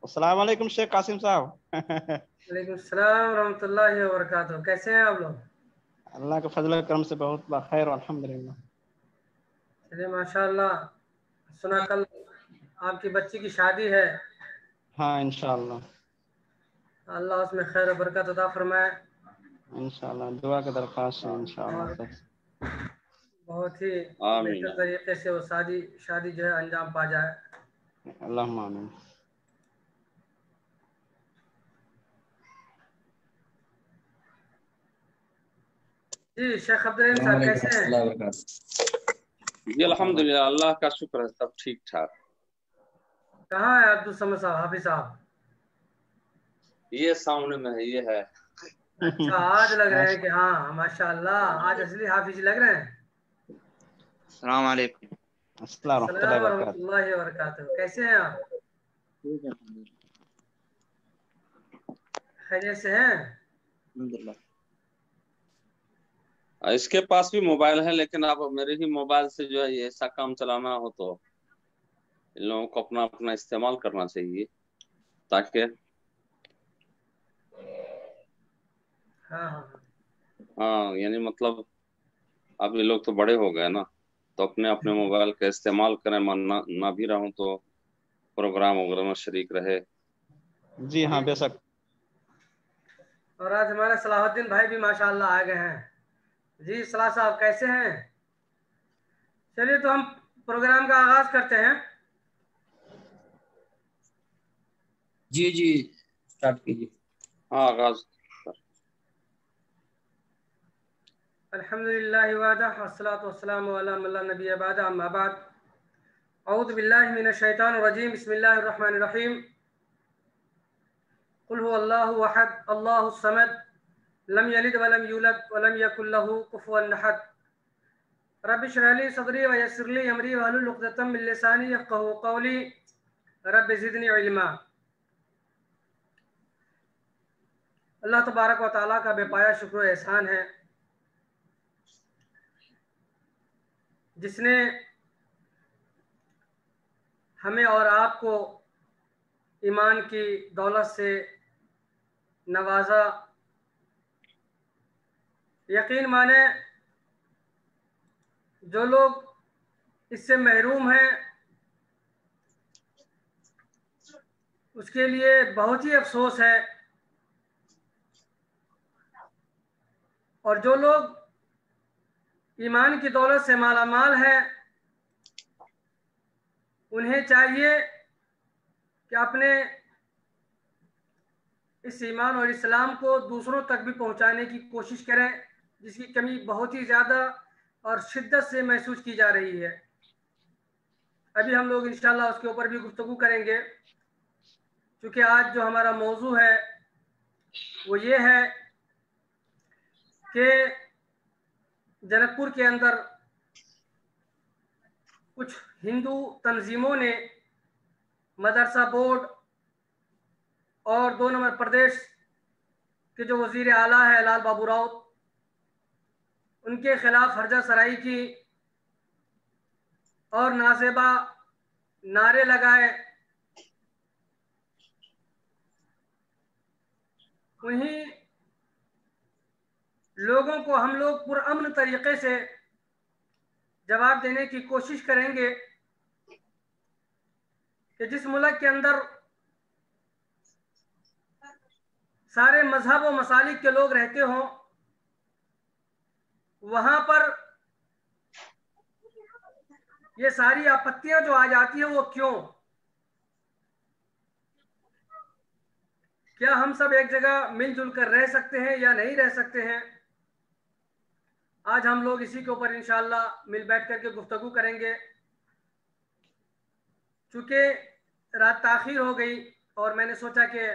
अस्सलाम वालेकुम शेख कासिम साहब। वालेकुम सलाम रहमतुल्लाहि व बरकातुहू। कैसे हैं आप लोग? अल्लाह के फजल करम से बहुत बखैर अल्हम्दुलिल्लाह। चलिए माशाअल्लाह। सुना कल आपकी बच्ची की शादी है। हाँ इंशाअल्लाह। अल्लाह उसमें खैर बरकत अता फरमाए। इंशाअल्लाह दुआ की दरख्वास्त है और इंशाअल्लाह। बहुत ही आमीन। बेहतर तरीके से वो शादी जो है अंजाम पा जाए। अल्लाहुम्मा आमीन। जी शेख अब्दुल रहीम साहब कैसे हैं? जी अल्हम्दुलिल्लाह, अल्लाह का शुक्र है, सब ठीक ठाक। कहाँ है अब्दुल समद साहब, हाफिज साहब? ये सामने में है, ये है। अच्छा, आज लग रहे हैं कि हाँ माशाअल्लाह आज असली हाफिज लग रहे हैं। अस्सलाम वालेकुम। अस्सलाम अस्सलाम रहमतुल्लाहि व बरकातहू। रहमतुल्लाहि व बरकातुहू। कैसे हैं आप? खैरियत से हैं? इसके पास भी मोबाइल है, लेकिन आप मेरे ही मोबाइल से जो है ये ऐसा काम चलाना हो तो इन लोगों को अपना अपना इस्तेमाल करना चाहिए, ताकि हाँ हाँ हाँ, यानी मतलब अब ये लोग तो बड़े हो गए ना, तो अपने अपने मोबाइल का इस्तेमाल करें। मन ना भी रहूं तो प्रोग्राम वगैरह में शरीक रहे। जी हाँ बेशक। और आज हमारे सलाहुद्दीन भाई भी माशाअल्लाह आ गए हैं। जी सलाह साहब कैसे हैं? चलिए तो हम प्रोग्राम का आगाज करते हैं। जी जी स्टार्ट कीजिए। हाँ, आगाज। अल्हम्दुलिल्लाहि वहदह वस्सलातु वस्सलामु अला मन ला नबिय्य बअद, अम्मा बाद। औज़ु बिल्लाहि मिनश शैतानिर रजीम, बिस्मिल्लाहिर रहमानिर रहीम। कुल हुवल्लाहु अहद, अल्लाहुस समद, लम यलिद व लम यूलद व लम यकुल लहू कुफुवन अहद। रब्बि इश्रह ली सदरी व यस्सिर ली अमरी वहलुल उक़दतम मिन लिसानी यफ़क़हू क़ौली। रब्बि ज़िदनी इल्मा। अल्लाह तबारक व तआला का बेपाया शुक्र व एहसान है, जिसने हमें और आपको ईमान की दौलत से नवाजा। यकीन माने जो लोग इससे महरूम हैं उसके लिए बहुत ही अफसोस है, और जो लोग ईमान की दौलत से मालामाल हैं उन्हें चाहिए कि अपने इस ईमान और इस्लाम को दूसरों तक भी पहुंचाने की कोशिश करें, जिसकी कमी बहुत ही ज़्यादा और शिद्दत से महसूस की जा रही है। अभी हम लोग इंशाल्लाह उसके ऊपर भी गुफ्तगू करेंगे, क्योंकि आज जो हमारा मौजू है वो ये है कि जनकपुर के अंदर कुछ हिंदू तंजीमों ने मदरसा बोर्ड और 2 नंबर प्रदेश के जो वजीर आला है लाल बाबू राउत, उनके खिलाफ हर्जा सराई की और नाजेबा नारे लगाए। उन्हीं लोगों को हम लोग पुरअमन तरीके से जवाब देने की कोशिश करेंगे कि जिस मुल्क के अंदर सारे मजहब व मसालिक के लोग रहते हों, वहां पर ये सारी आपत्तियां जो आ जाती है वो क्यों? क्या हम सब एक जगह मिलजुल कर रह सकते हैं या नहीं रह सकते हैं? आज हम लोग इसी के ऊपर इंशाअल्लाह मिल बैठ करके गुफ्तगू करेंगे। चूँकि रात ताखीर हो गई और मैंने सोचा कि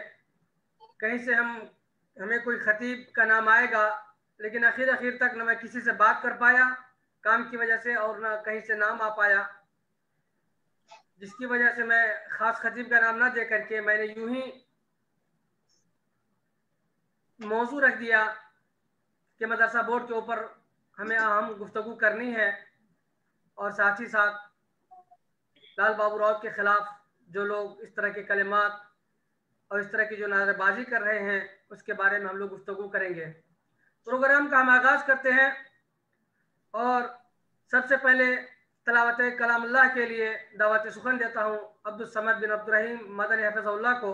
कहीं से हमें कोई खतीब का नाम आएगा, लेकिन आखिर तक न मैं किसी से बात कर पाया काम की वजह से, और न कहीं से नाम आ पाया, जिसकी वजह से मैं ख़ास खतीब का नाम ना दे करके मैंने यूं ही मौजू रख दिया कि मदरसा बोर्ड के ऊपर हमें अहम गुफ्तगू करनी है, और साथ ही साथ लाल बाबू राउत के ख़िलाफ़ जो लोग इस तरह के कलिमात और इस तरह की जो नारेबाजी कर रहे हैं उसके बारे में हम लोग गुफ्तगू करेंगे। प्रोग्राम का हम आगाज़ करते हैं और सबसे पहले तलावत कलामुल्लाह के लिए दावत सुखन देता हूँ अब्दुल समद बिन अब्दुर्रहीम मदनी हफ़िज़हुल्लाह को।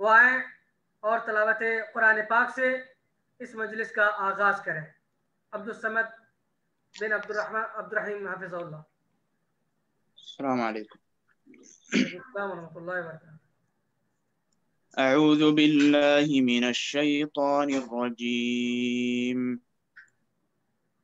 वो आए और तलावत कुरान पाक से इस मजलिस का आगाज़ करें। अब्दुल समद बिन अब्दुर्रहीम हफ़िज़हुल्लाह। अस्सलाम वालेकुम। अस्सलाम वरहमतुल्लाहि वबरकातुहू। अऊज़ु बिल्लाहि मिनश शैतानिर रजीम।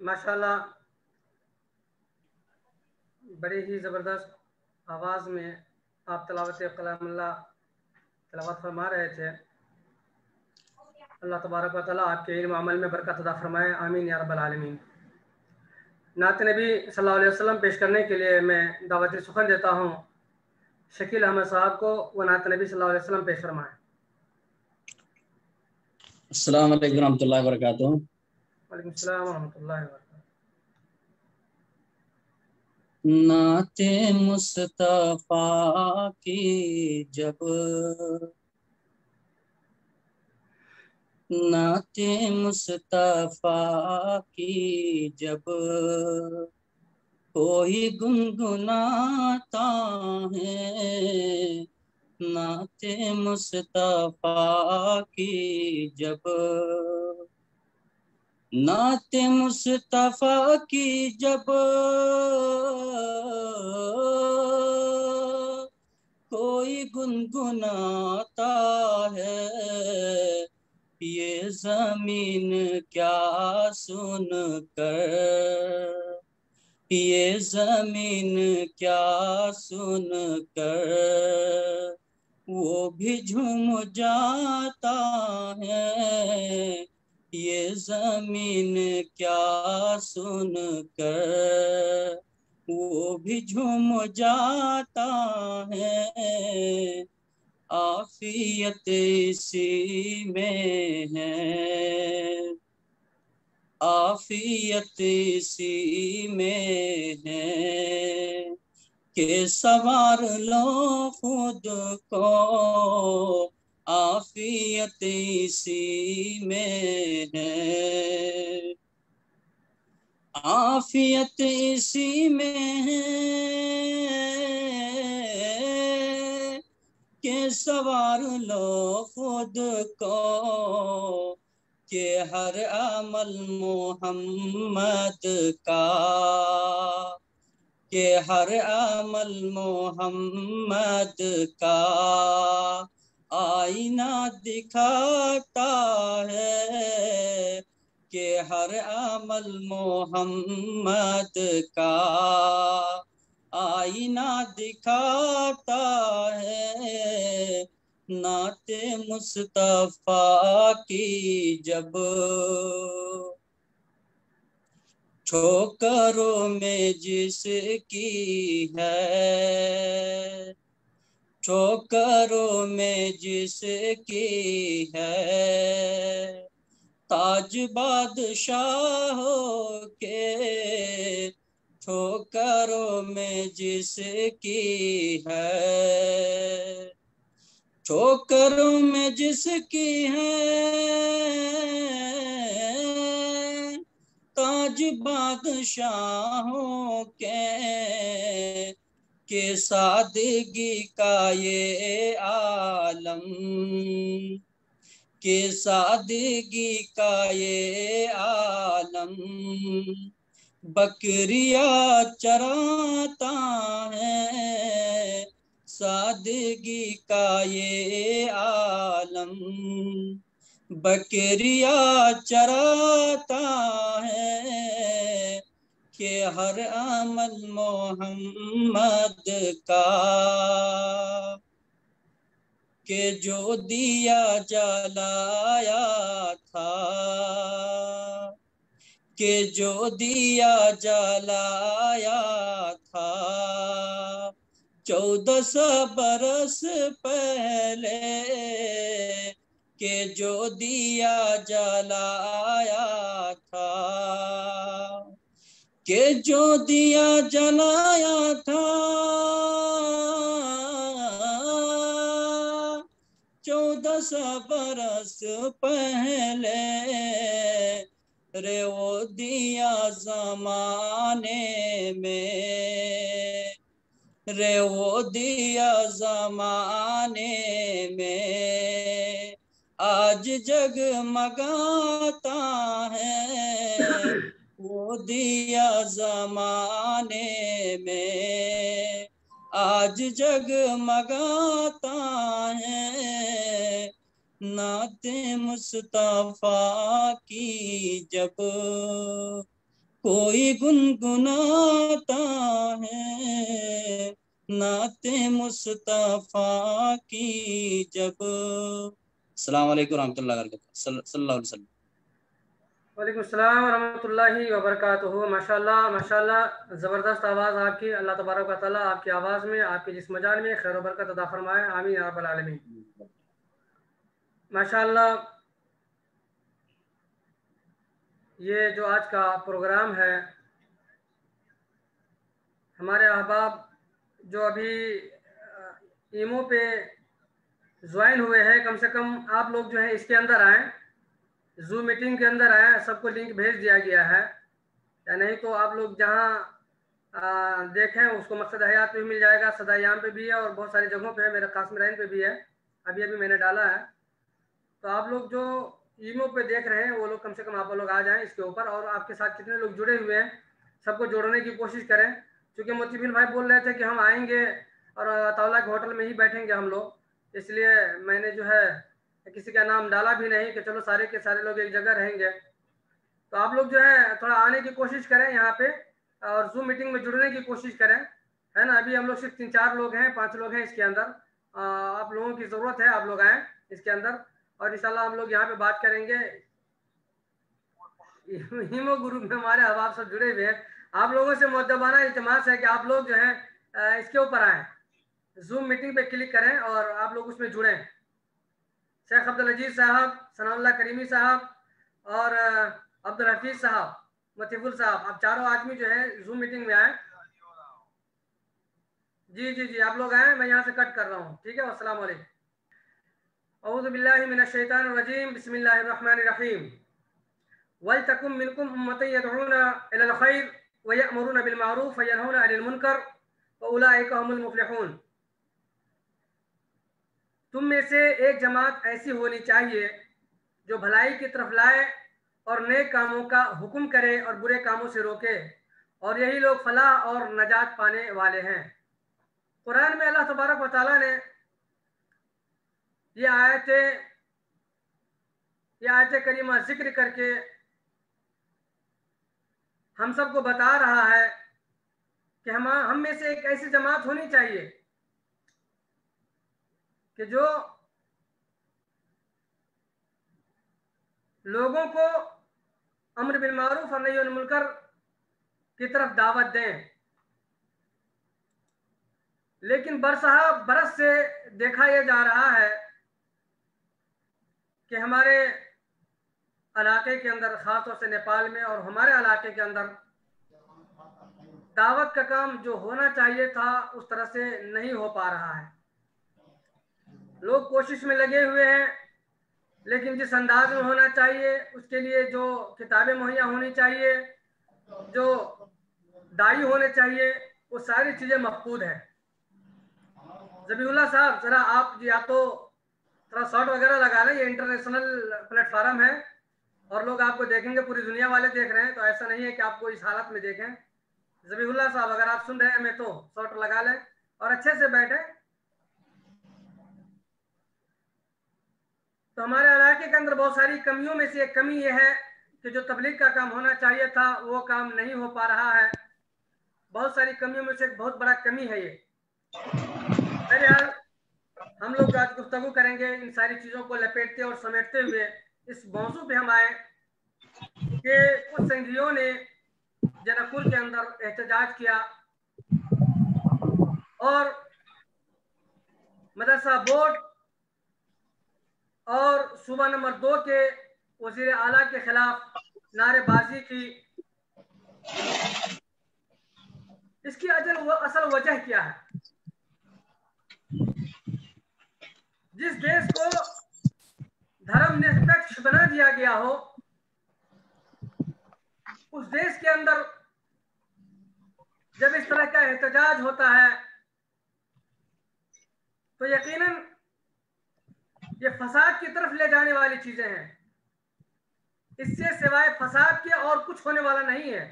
माशाल्लाह, बड़े ही ज़बरदस्त आवाज़ में आप तलावत कलामुल्लाह तलावत फरमा रहे थे। अल्लाह तबारक व तआला आपके इल्म अमल में बरकत अता फरमाए, आमीन या रब्बल आलमीन। नात नबी सल्लल्लाहु अलैहि वसल्लम पेश करने के लिए मैं दावत सुखन देता हूँ शकील अहमद साहब को। वो नात नबी सल्लल्लाहु अलैहि वसल्लम पेश फरमाएं। अस्सलाम वालेकुम रहमतुल्लाहि व बरकातुहू। वालेकुम सलाम व रहमतुल्लाहि व बरकातुहू। नाते मुस्तफा की जब नाते मुस्तफा की जब कोई गुनगुनाता है, नाते मुस्तफा की जब नाते मुस्तफा की जब कोई गुनगुनाता है, ये जमीन क्या सुन कर, ये जमीन क्या सुन कर वो भी झूम जाता है, ये जमीन क्या सुन कर वो भी झूम जाता है। आफियत इसी में है, आफियत इसी में है कि सवार लो खुद को, आफियत इसी में है, आफियत इसी में है कि सवार लो खुद को, के हर अमल मोहम्मद का, के हर अमल मोहम्मद का आईना दिखाता है, के हर अमल मोहम्मद का आईना दिखाता है। नाते मुस्तफा की जब ठोकरों में जिसकी है, ठोकरों में जिसकी है, ताज बादशाहों के ठोकरों में जिसकी है, ठोकरों में जिसकी है, ताज बादशाहों के सादगी का ये आलम, के सादगी का ये आलम, बकरिया चराता है, सादगी का ये आलम, बकरिया चराता है, कि हर अमल मोहम्मद का, के जो दिया जलाया था, के जो दिया जलाया था 1400 बरस पहले, के जो दिया जलाया था, के जो दिया जलाया था 1400 बरस पहले, रे वो दिया जमाने में, रे वो दिया जमाने में आज जगमगाता है, वो दिया जमाने में आज जगमगाता है। नाते मुस्तफा की जब कोई गुनगुनाता है, नाते मुस्तफा की जब। अस्सलाम वालेकुम रहमतुल्लाहि व बरकातहू सल्लल्लाहु अलैहि वसल्लम। वालेकुम सलाम रहमतुल्लाहि व बरकातहू। माशाल्लाह माशाल्लाह, ज़बरदस्त आवाज़ आपकी। अल्लाह तबारक व तआला आपकी आवाज़ में, आपके जिस्म जान में खैर व बरकत अता फरमाए, आमीन या रब्बल आलमीन। माशाल्लाह, ये जो आज का प्रोग्राम है, हमारे अहबाब जो अभी ईमो पे ज्वाइन हुए हैं, कम से कम आप लोग जो है इसके अंदर आएँ, जूम मीटिंग के अंदर आए। सबको लिंक भेज दिया गया है, या नहीं तो आप लोग जहाँ देखें उसको मकसद हयात पे भी मिल जाएगा, सदायाम पे भी है और बहुत सारी जगहों पे है, मेरे कासमिराइन पे भी है, अभी मैंने डाला है। तो आप लोग जो ईमो पे देख रहे हैं वो लोग कम से कम आप लोग आ जाएं इसके ऊपर, और आपके साथ कितने लोग जुड़े हुए हैं सबको जोड़ने की कोशिश करें। क्योंकि मोतीबिल भाई बोल रहे थे कि हम आएंगे और तावला के होटल में ही बैठेंगे हम लोग, इसलिए मैंने जो है किसी का नाम डाला भी नहीं कि चलो सारे के सारे लोग एक जगह रहेंगे। तो आप लोग जो है थोड़ा आने की कोशिश करें यहाँ पे और जूम मीटिंग में जुड़ने की कोशिश करें, है ना। अभी हम लोग सिर्फ 3-4 लोग हैं, 5 लोग हैं इसके अंदर। आप लोगों की ज़रूरत है, आप लोग आएँ इसके अंदर और इंशाल्लाह हम लोग यहाँ पे बात करेंगे। हीमो ग्रुप में हमारे अहबाब सब जुड़े हुए हैं। आप लोगों से मुअद्दबाना इल्तिमास है कि आप लोग जो है इसके ऊपर आएँ, जूम मीटिंग पे क्लिक करें और आप लोग उसमें जुड़ें। शेख अब्दुल अजीज साहब, सनाउल्लाह करीमी साहब और अब्दुल हफीज साहब, मतीबुल साहब, आप चारों आदमी जो है जूम मीटिंग में आए। जी जी जी, आप लोग आए, मैं यहाँ से कट कर रहा हूँ, ठीक है। अस्सलाम वालेकुम। औज़ु बिल्लाहि मिनश शैतानिर रजीम, बिस्मिल्लाहिर रहमानिर रहीम। वल तकुम मिनकुम उम्मतun यदऊना इलल खैर व यअमुरुना बिल मारूफ व यनहौना अनिल मुनकर व उलाइका हुमुल मुफ्लिहून। तुम में से एक जमात ऐसी होनी चाहिए जो भलाई की तरफ लाए और नेक कामों का हुक्म करे और बुरे कामों से रोके, और यही लोग फलाह और नजात पाने वाले हैं। कुरान में अल्लाह तबारक व तआला ने ये आयत करीमा जिक्र करके हम सबको बता रहा है कि हम में से एक ऐसी जमात होनी चाहिए कि जो लोगों को अम्र बिल मारूफ और नही अनिल मुनकर की तरफ दावत दें। लेकिन बरस से देखा यह जा रहा है कि हमारे इलाके के अंदर, खासतौर से नेपाल में और हमारे इलाके के अंदर, दावत का काम जो होना चाहिए था उस तरह से नहीं हो पा रहा है। लोग कोशिश में लगे हुए हैं, लेकिन जिस अंदाज में होना चाहिए उसके लिए जो किताबें मुहैया होनी चाहिए, जो दाई होने चाहिए, वो सारी चीज़ें मफकूद हैं। ज़बीहुल्लाह साहब, ज़रा आप या तो थोड़ा शॉट वगैरह लगा लें, ये इंटरनेशनल प्लेटफार्म है और लोग आपको देखेंगे, पूरी दुनिया वाले देख रहे हैं, तो ऐसा नहीं है कि आपको इस हालत में देखें। ज़बीहुल्लाह साहब, अगर आप सुन रहे हैं हमें तो शॉट लगा लें और अच्छे से बैठे। तो हमारे इलाके के अंदर बहुत सारी कमियों में से एक कमी यह है कि जो तबलीग का काम होना चाहिए था वो काम नहीं हो पा रहा है। बहुत सारी कमियों में से एक बहुत बड़ा कमी है ये। बहरहाल हम लोग आज गुफ्तगू करेंगे इन सारी चीज़ों को लपेटते और समेटते हुए। इस मौजू पे हम आए कि कुछ संघियों ने जनकपुर के अंदर एहतजाज किया और मदरसा बोर्ड और सूबा नंबर 2 के वजीर आला के खिलाफ नारेबाजी की। इसकी असल वजह क्या है? जिस देश को धर्मनिरपेक्ष बना दिया गया हो, उस देश के अंदर जब इस तरह का एहतजाज होता है तो यकीनन ये फसाद की तरफ ले जाने वाली चीजें हैं। इससे सिवाय फसाद के और कुछ होने वाला नहीं है।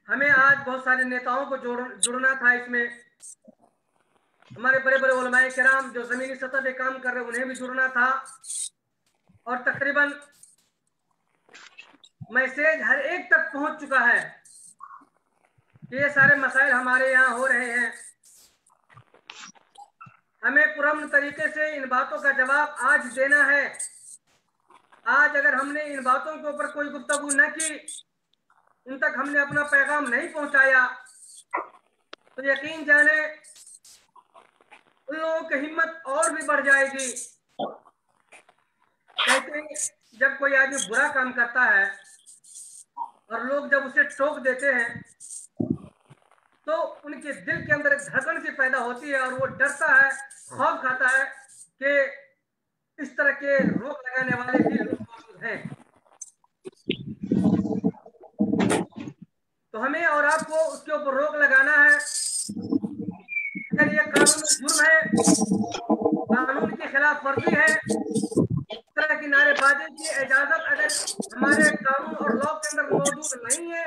हमें आज बहुत सारे नेताओं को जुड़ना था इसमें। हमारे बड़े बड़े उलमाए किराम जो जमीनी सतह पे काम कर रहे हैं उन्हें भी जुड़ना था, और तकरीबन मैसेज हर एक तक पहुंच चुका है कि ये सारे मसाइल हमारे यहाँ हो रहे हैं। हमें पुरअमन तरीके से इन बातों का जवाब आज देना है। आज अगर हमने इन बातों के ऊपर कोई गुफ्तगू न की, उन तक हमने अपना पैगाम नहीं पहुंचाया, तो यकीन जाने उन लोगों की हिम्मत और भी बढ़ जाएगी। कहते हैं जब कोई आदमी बुरा काम करता है और लोग जब उसे टोक देते हैं तो उनके दिल के अंदर एक धड़कन सी पैदा होती है और वो डरता है, खौफ खाता है कि इस तरह के रोक लगाने वाले भी लोग मौजूद हैं। तो हमें और आपको उसके ऊपर रोक लगाना है। अगर ये कानून जुर्म है, कानून की खिलाफ वर्जी है, इस तरह की नारेबाजी की इजाजत अगर हमारे कानून और लॉ के अंदर मौजूद नहीं है,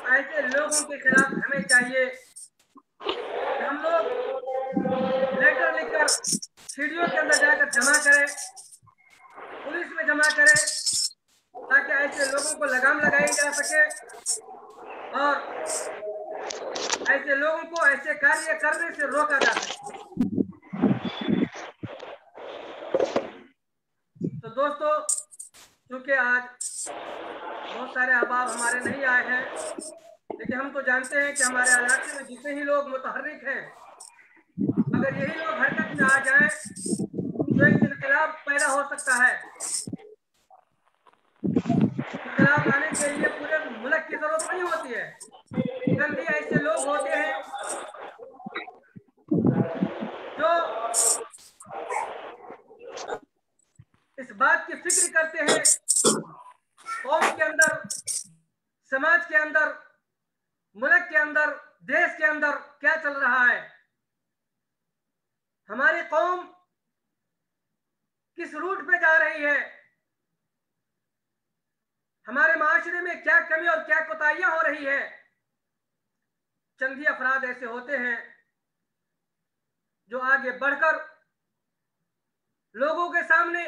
ऐसे लोगों के खिलाफ हमें चाहिए कि हम लोग लेटर लिखकर सीढ़ियों के अंदर जाकर जमा करें, पुलिस में जमा करें, ताकि ऐसे लोगों को लगाम लगाई जा सके और ऐसे लोगों को ऐसे कार्य करने से रोका जा सके। तो दोस्तों, क्योंकि आज बहुत सारे अहबाब हमारे नहीं आए हैं, लेकिन हम तो जानते हैं कि हमारे इलाके में जितने ही लोग मुतहर्रिक हैं, अगर यही लोग हरकत में आ जाएं तो एक इनकलाब पैदा हो सकता है। इनकलाब लाने के लिए पूरे मुल्क की जरूरत नहीं होती है, गंदी ऐसे लोग होते हैं जो इस बात की फिक्र करते हैं कौम के अंदर, समाज के अंदर, मुल्क के अंदर, देश के अंदर क्या चल रहा है। हमारी कौम किस रूट पे जा रही है, हमारे माशरे में क्या कमी और क्या कोताहियां हो रही है। चंद ही अफराद ऐसे होते हैं जो आगे बढ़कर लोगों के सामने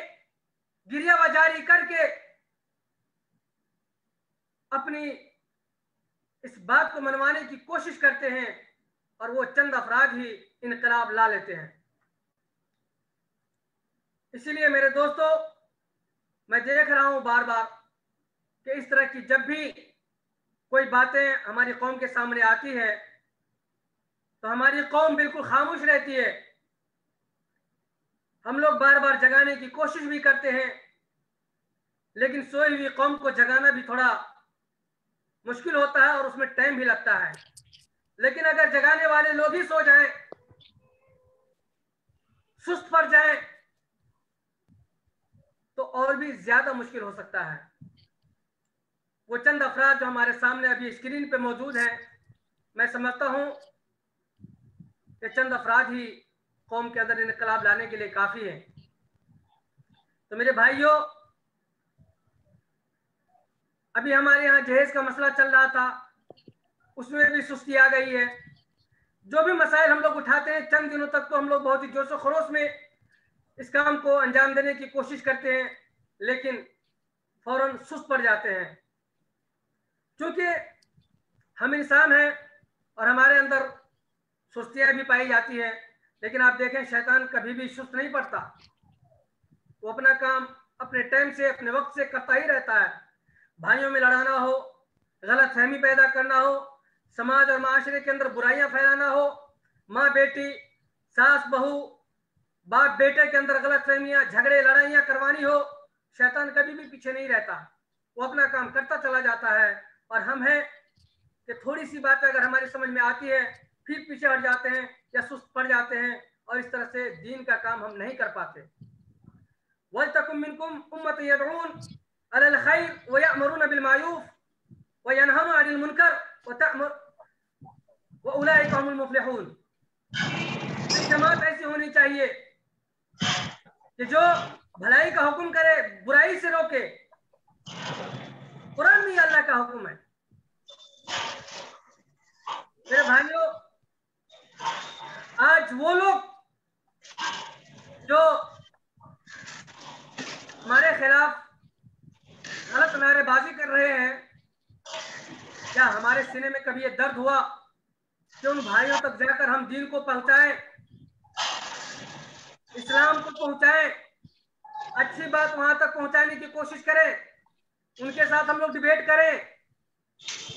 गिरियाबाजारी करके अपनी इस बात को मनवाने की कोशिश करते हैं, और वो चंद अफराद ही इनकलाब ला लेते हैं। इसीलिए मेरे दोस्तों, मैं देख रहा हूं बार बार कि इस तरह की जब भी कोई बातें हमारी कौम के सामने आती है तो हमारी कौम बिल्कुल खामोश रहती है। हम लोग बार बार जगाने की कोशिश भी करते हैं, लेकिन सोई हुई कौम को जगाना भी थोड़ा मुश्किल होता है और उसमें टाइम भी लगता है। लेकिन अगर जगाने वाले लोग ही सो जाएं, सुस्त पड़ जाएं, तो और भी ज्यादा मुश्किल हो सकता है। वो चंद अफराद जो हमारे सामने अभी स्क्रीन पे मौजूद हैं, मैं समझता हूं कि चंद अफराद ही कौम के अंदर इनकलाब लाने के लिए काफी है। तो मेरे भाइयों, अभी हमारे यहाँ जहेज का मसला चल रहा था, उसमें भी सुस्ती आ गई है। जो भी मसाइल हम लोग उठाते हैं, चंद दिनों तक तो हम लोग बहुत ही जोश और खरोश में इस काम को अंजाम देने की कोशिश करते हैं, लेकिन फौरन सुस्त पड़ जाते हैं। क्योंकि हम इंसान हैं और हमारे अंदर सुस्तियां भी पाई जाती है। लेकिन आप देखें, शैतान कभी भी सुस्त नहीं पड़ता, वो अपना काम अपने टाइम से, अपने वक्त से करता ही रहता है। भाइयों में लड़ाना हो, गलत फहमी पैदा करना हो, समाज और माशरे के अंदर बुराइयां फैलाना हो, माँ बेटी, सास बहू, बाप बेटे के अंदर गलत फहमियां, झगड़े, लड़ाइयां करवानी हो, शैतान कभी भी पीछे नहीं रहता, वो अपना काम करता चला जाता है। और हम हैं कि थोड़ी सी बात अगर हमारी समझ में आती है फिर पीछे हट जाते हैं या सुस्त पड़ जाते हैं, और इस तरह से दीन का काम हम नहीं कर पाते। वलतकुम मिनकुम उम्मतुन यदऊन अलल खैर व यअमुरुन बिल मारूफ व यनहून अनिल मुनकर व उलाइका हुमुल मुफलिहून। जमात ऐसी होनी चाहिए कि जो भलाई का हुक्म करे, बुराई से रोके। कुरान में अल्लाह का हुक्म है। मेरे भाइयों, आज वो लोग जो हमारे खिलाफ गलत नारेबाजी कर रहे हैं, क्या हमारे सीने में कभी ये दर्द हुआ कि उन भाइयों तक जाकर हम दीन को पहुंचाएं, इस्लाम को पहुंचाएं, अच्छी बात वहां तक पहुंचाने की कोशिश करें, उनके साथ हम लोग डिबेट करें,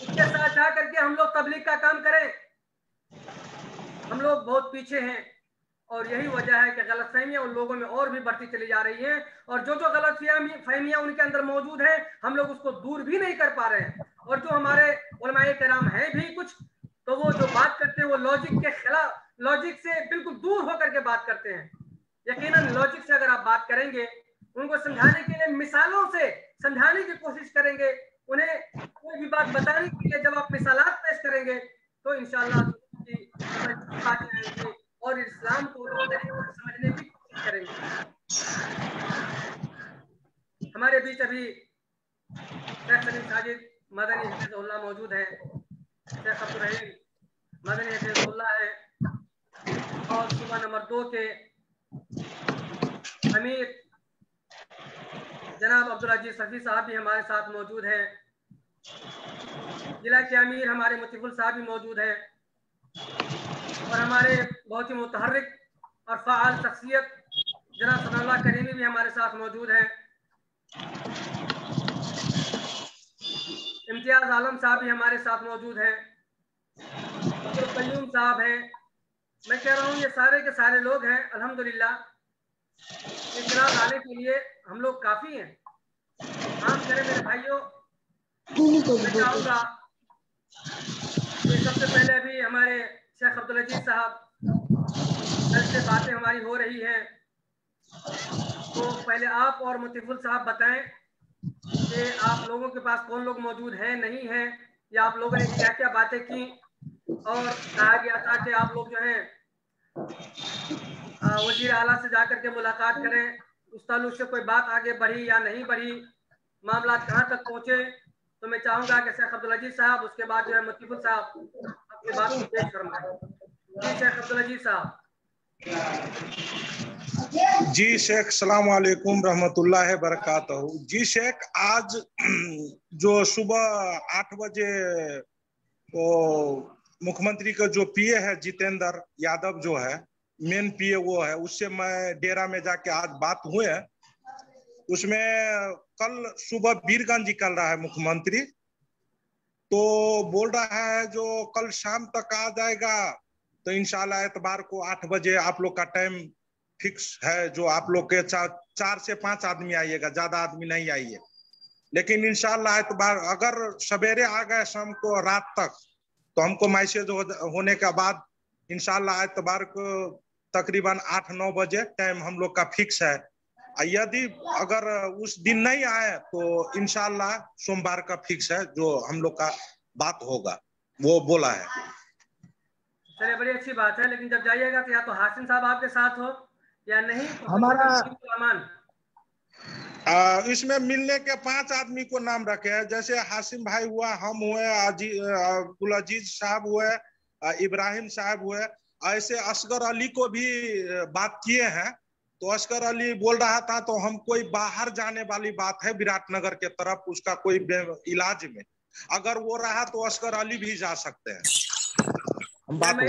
उनके साथ जा करके हम लोग तबलीग का काम करें। हम लोग बहुत पीछे हैं और यही वजह है कि गलतफहमियां उन लोगों में और भी बढ़ती चली जा रही हैं, और जो जो गलतफहमियां उनके अंदर मौजूद हैं हम लोग उसको दूर भी नहीं कर पा रहे हैं। और जो हमारे उलमाए किराम हैं भी कुछ, तो वो जो बात करते हैं वो लॉजिक के खिलाफ, लॉजिक से बिल्कुल दूर होकर के बात करते हैं। यकीनन लॉजिक से अगर आप बात करेंगे, उनको समझाने के लिए मिसालों से समझाने की कोशिश करेंगे, उन्हें कोई भी बात बताने के लिए जब आप मिसालात पेश करेंगे, तो इंशाअल्लाह और इस्लाम को समझने की कोशिश करेंगे। हमारे बीच अभी शेख सलीम साजिद मदनी हफिज़ुल्लाह मौजूद हैं, शेख अब्दुल रहीम मदनी हफिज़ुल्लाह है, और सुबह नंबर 2 के अमीर जनाब अब्दुल अजीज सफ़ी साहब भी हमारे साथ मौजूद हैं, जिला के अमीर हमारे मुतीफुल साहब भी मौजूद हैं, और हमारे बहुत ही मुतहर्रिक और फ़ाल शख्सियत जनाब सनाउल्लाह करीमी भी हमारे साथ मौजूद हैं। इम्तियाज आलम साहब भी हमारे साथ मौजूद हैं, अब्दुल कयूम साहब हैं। मैं कह रहा हूँ ये सारे के सारे लोग हैं। अल्हम्दुलिल्लाह इखलास आने के लिए हम लोग काफ़ी हैं। काम करें मेरे भाइयों। मैं चाहूँगा कि सबसे पहले अभी हमारे शेख अब्दुल अजीज साहब कल से बातें हमारी हो रही हैं, तो पहले आप और मुतीफुल साहब बताएं कि आप लोगों के पास कौन लोग मौजूद हैं, नहीं हैं, या आप लोगों ने क्या क्या बातें की। और कहा गया था कि आप लोग जो हैं वजीर आला से जाकर के मुलाकात करें, उस ताल्लुक से कोई बात आगे बढ़ी या नहीं बढ़ी, मामला कहाँ तक पहुंचे, तो मैं चाहूंगा कि शेख अब्दुल अजीज साहब, उसके बाद जो है मुतीबुल साहब अपनी बात को पेश फरमाएं। जी शेख अब्दुल अजीज साहब। जी शेख, सलाम वालेकुम रहमतुल्लाह बरकातहू। जी शेख, आज जो सुबह 8 बजे वो मुख्यमंत्री का जो पीए है जितेंद्र यादव जो है मेन पीए वो है, उससे मैं डेरा में जाके आज बात हुए। उसमें कल सुबह वीरगंज निकल रहा है मुख्यमंत्री, तो बोल रहा है जो कल शाम तक आ जाएगा, तो इंशाल्लाह एतबार को 8 बजे आप लोग का टाइम फिक्स है, जो आप लोग के 4 से 5 आदमी आइएगा, ज्यादा आदमी नहीं आइए। लेकिन इंशाल्लाह एतबार अगर सवेरे आ गए शाम को रात तक, तो हमको मैसेज होने के बाद इंशाल्लाह एतबार को तकरीबन 8-9 बजे टाइम हम लोग का फिक्स है। यदि अगर उस दिन नहीं आए तो इंशाल्लाह सोमवार का फिक्स है, जो हम लोग का बात होगा, वो बोला है। चलिए, बड़ी अच्छी बात है। लेकिन जब जाइएगा तो या तो हाशिम साहब आपके साथ हो या नहीं तो हमारा अमान। इसमें मिलने के 5 आदमी को नाम रखे हैं, जैसे हाशिम भाई हुआ, हम हुए, अब्दुल अजीज साहब हुए, इब्राहिम साहब हुए। ऐसे असगर अली को भी बात किए हैं, तो असगर अली बोल रहा था तो हम कोई बाहर जाने वाली बात है विराटनगर के तरफ, उसका कोई इलाज में अगर वो रहा तो असगर अली भी जा सकते हैं। हम बात मैं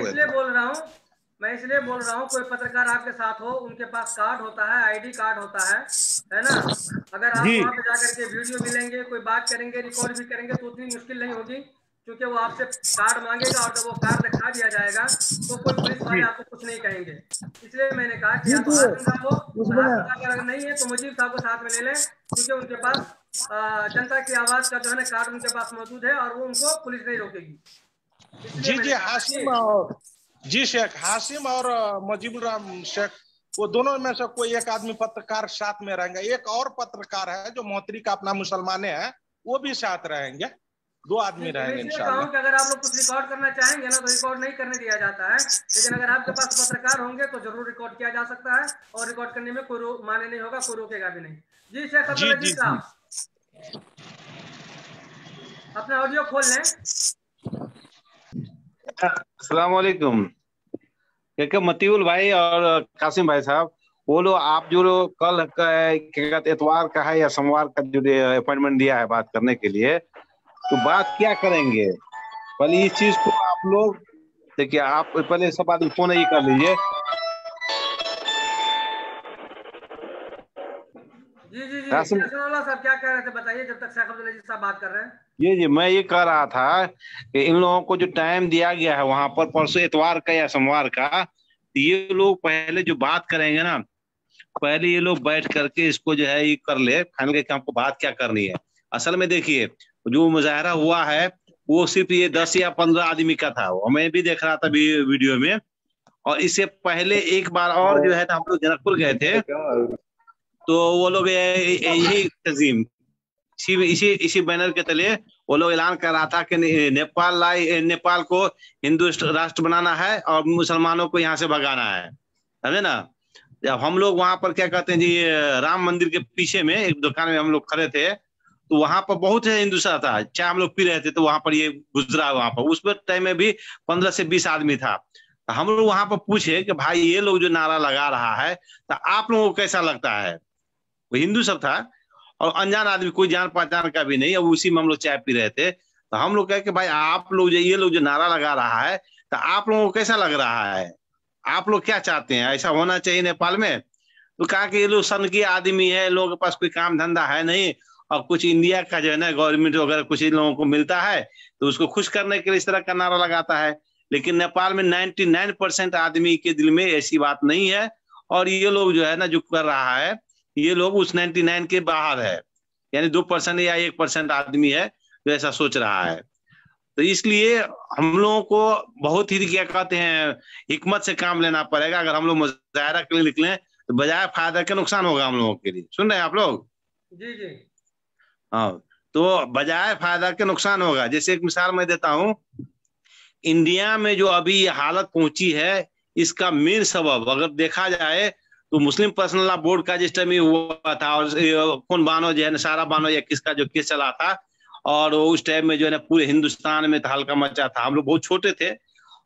इसलिए बोल रहा हूँ कोई पत्रकार आपके साथ हो, उनके पास कार्ड होता है, आईडी कार्ड होता है ना। अगर आप वहाँ पे जाकर के वीडियो भी लेंगे, कोई बात करेंगे, रिकॉर्ड भी करेंगे, तो उतनी मुश्किल नहीं होगी, क्योंकि वो आपसे कार्ड मांगेगा और जब वो कार्ड दिखा दिया जाएगा तो कोई पुलिस वाले आपको कुछ नहीं कहेंगे। इसलिए मैंने कहा कि आप हाशिम साहब हो, अगर नहीं है तो मुजीब साहब को साथ में ले लें, क्योंकि उनके पास जनता की आवाज का जो है ना कार्ड उनके पास मौजूद है और वो उनको पुलिस नहीं रोकेगी। जी हाशिम और जी शेख, हाशिम और मुजीबुर रहमान शेख, वो दोनों में से कोई एक आदमी पत्रकार साथ में रहेंगे। एक और पत्रकार है जो मोहतरी का अपना मुसलमाने है, वो भी साथ रहेंगे। 2 आदमी रहेंगे इंशाल्लाह। कि अगर आप लोग कुछ रिकॉर्ड करना चाहेंगे ना तो रिकॉर्ड नहीं करने दिया जाता है, लेकिन अगर आपके पास पत्रकार होंगे तो जरूर रिकॉर्ड किया जा सकता है, और रिकॉर्ड करने में कोई माने नहीं होगा, कोई रोकेगा भी नहीं। जी शेख अब्दुल अजीज साहब, अपना ऑडियो खोल लें। अस्सलाम वालेकुम। क्या मतीउल भाई और कासिम भाई साहब, वो लोग आप जो कल का एतवार का है या सोमवार का जो अपॉइंटमेंट दिया है बात करने के लिए, तो बात क्या करेंगे? पहले इस चीज को आप लोग देखिए, आप पहले सब आदमी फोन ही कर लीजिए। जी साहब क्या कह रहे थे, बताइए, जब तक शेख अब्दुल अजीज साहब बात कर रहे हैं। जी मैं ये कह रहा था कि इन लोगों को जो टाइम दिया गया है वहां पर परसों एतवार का या सोमवार का, ये लोग पहले जो बात करेंगे ना, पहले ये लोग बैठ करके इसको जो है ये कर ले फाइनल कि हमको बात क्या करनी है। असल में देखिए, जो मुजाहरा हुआ है वो सिर्फ ये 10 या 15 आदमी का था, मैं भी देख रहा था वीडियो में। और इससे पहले एक बार और जो है हम लोग जनकपुर गए थे, तो वो लोग यही तंजीम इसी बैनर के तले वो लोग ऐलान कर रहा था कि नेपाल को हिंदू राष्ट्र बनाना है और मुसलमानों को यहाँ से भगाना है, समझे ना। जब हम लोग वहां पर क्या कहते हैं जी, राम मंदिर के पीछे में एक दुकान में हम लोग खड़े थे, तो वहां पर बहुत हिंदुस्तान था, चाय हम लोग पी रहे थे, तो वहां पर ये गुजरा, वहां पर उस टाइम में भी 15 से 20 आदमी था। तो हम लोग वहां पर पूछे कि भाई ये लोग जो नारा लगा रहा है तो आप लोगों को कैसा लगता है? वो हिंदू सब था और अनजान आदमी, कोई जान पहचान का भी नहीं, और उसी में हम लोग चाय पी रहे थे। तो हम लोग कहे कि भाई आप लोग ये लोग जो नारा लगा रहा है तो आप लोगों को कैसा लग रहा है, आप लोग क्या चाहते हैं, ऐसा होना चाहिए नेपाल में? तो कहा कि ये लोग सन के आदमी है, लोगों के पास कोई काम धंधा है नहीं, और कुछ इंडिया का जो है ना गवर्नमेंट वगैरह कुछ इन लोगों को मिलता है, तो उसको खुश करने के लिए इस तरह का नारा लगाता है। लेकिन नेपाल में 99% आदमी के दिल में ऐसी बात नहीं है, और ये लोग जो है ना जो कर रहा है, ये लोग उस 99 के बाहर है, यानी 2% या 1% आदमी है जो ऐसा सोच रहा है। तो इसलिए हम लोगों को बहुत ही क्या कहते हैं हिकमत से काम लेना पड़ेगा। अगर हम लोग मुजाहरा के लिए निकले तो बजाय फायदा के नुकसान होगा हम लोगों के लिए। सुन रहे हैं आप लोग? जी जी हाँ, तो बजाय फायदा के नुकसान होगा। जैसे एक मिसाल मैं देता हूँ, इंडिया में जो अभी ये हालत पहुंची है, इसका मेन सबब अगर देखा जाए तो मुस्लिम पर्सनल लॉ बोर्ड का जिस टाइम हुआ था, और कौन बानो जो है नसारा बानो या किसका जो केस चला था, और उस टाइम में जो है ना पूरे हिंदुस्तान में हल्का मचा था। हम लोग बहुत छोटे थे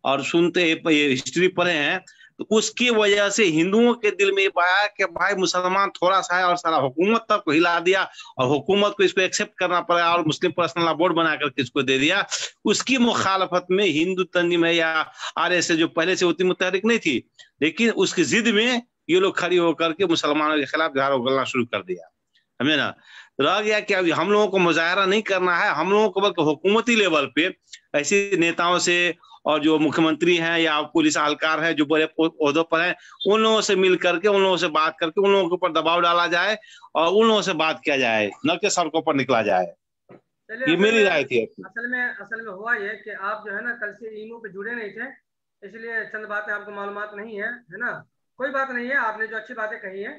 और सुनते हिस्ट्री पढ़े हैं, तो उसकी वजह से हिंदुओं के दिल में ये पाया कि भाई मुसलमान थोड़ा सा है और सारा हुकूमत तक को हिला दिया, और हुकूमत को इसको एक्सेप्ट करना पड़ा और मुस्लिम पर्सनल लॉ बोर्ड बना करके इसको दे दिया। उसकी मुखालफत में हिंदू तंजीम या आरएसएस जो पहले से उतनी मुतहरिक नहीं थी, लेकिन उसकी जिद में ये लोग खड़ी होकर के मुसलमानों के खिलाफ झाड़ उगलना शुरू कर दिया। हमें ना रह गया कि अभी हम लोगों को मुजाहरा नहीं करना है, हम लोगों को बल्कि हुकूमती लेवल पे ऐसे नेताओं से और जो मुख्यमंत्री हैं या पुलिस एहलकार हैं जो बड़े ओहदों पर हैं, उन लोगों से मिल करके उन लोगों से बात करके उन लोगों के ऊपर दबाव डाला जाए और उन लोगों से बात किया जाए, न कि सड़कों पर निकला जाए। ये मेरी राय थी। असल में हुआ ये कि आप जो है ना कल से ईमो पे जुड़े नहीं थे, इसलिए चंद बातें आपको मालूमात नहीं है ना। कोई बात नहीं है, आपने जो अच्छी बातें कही है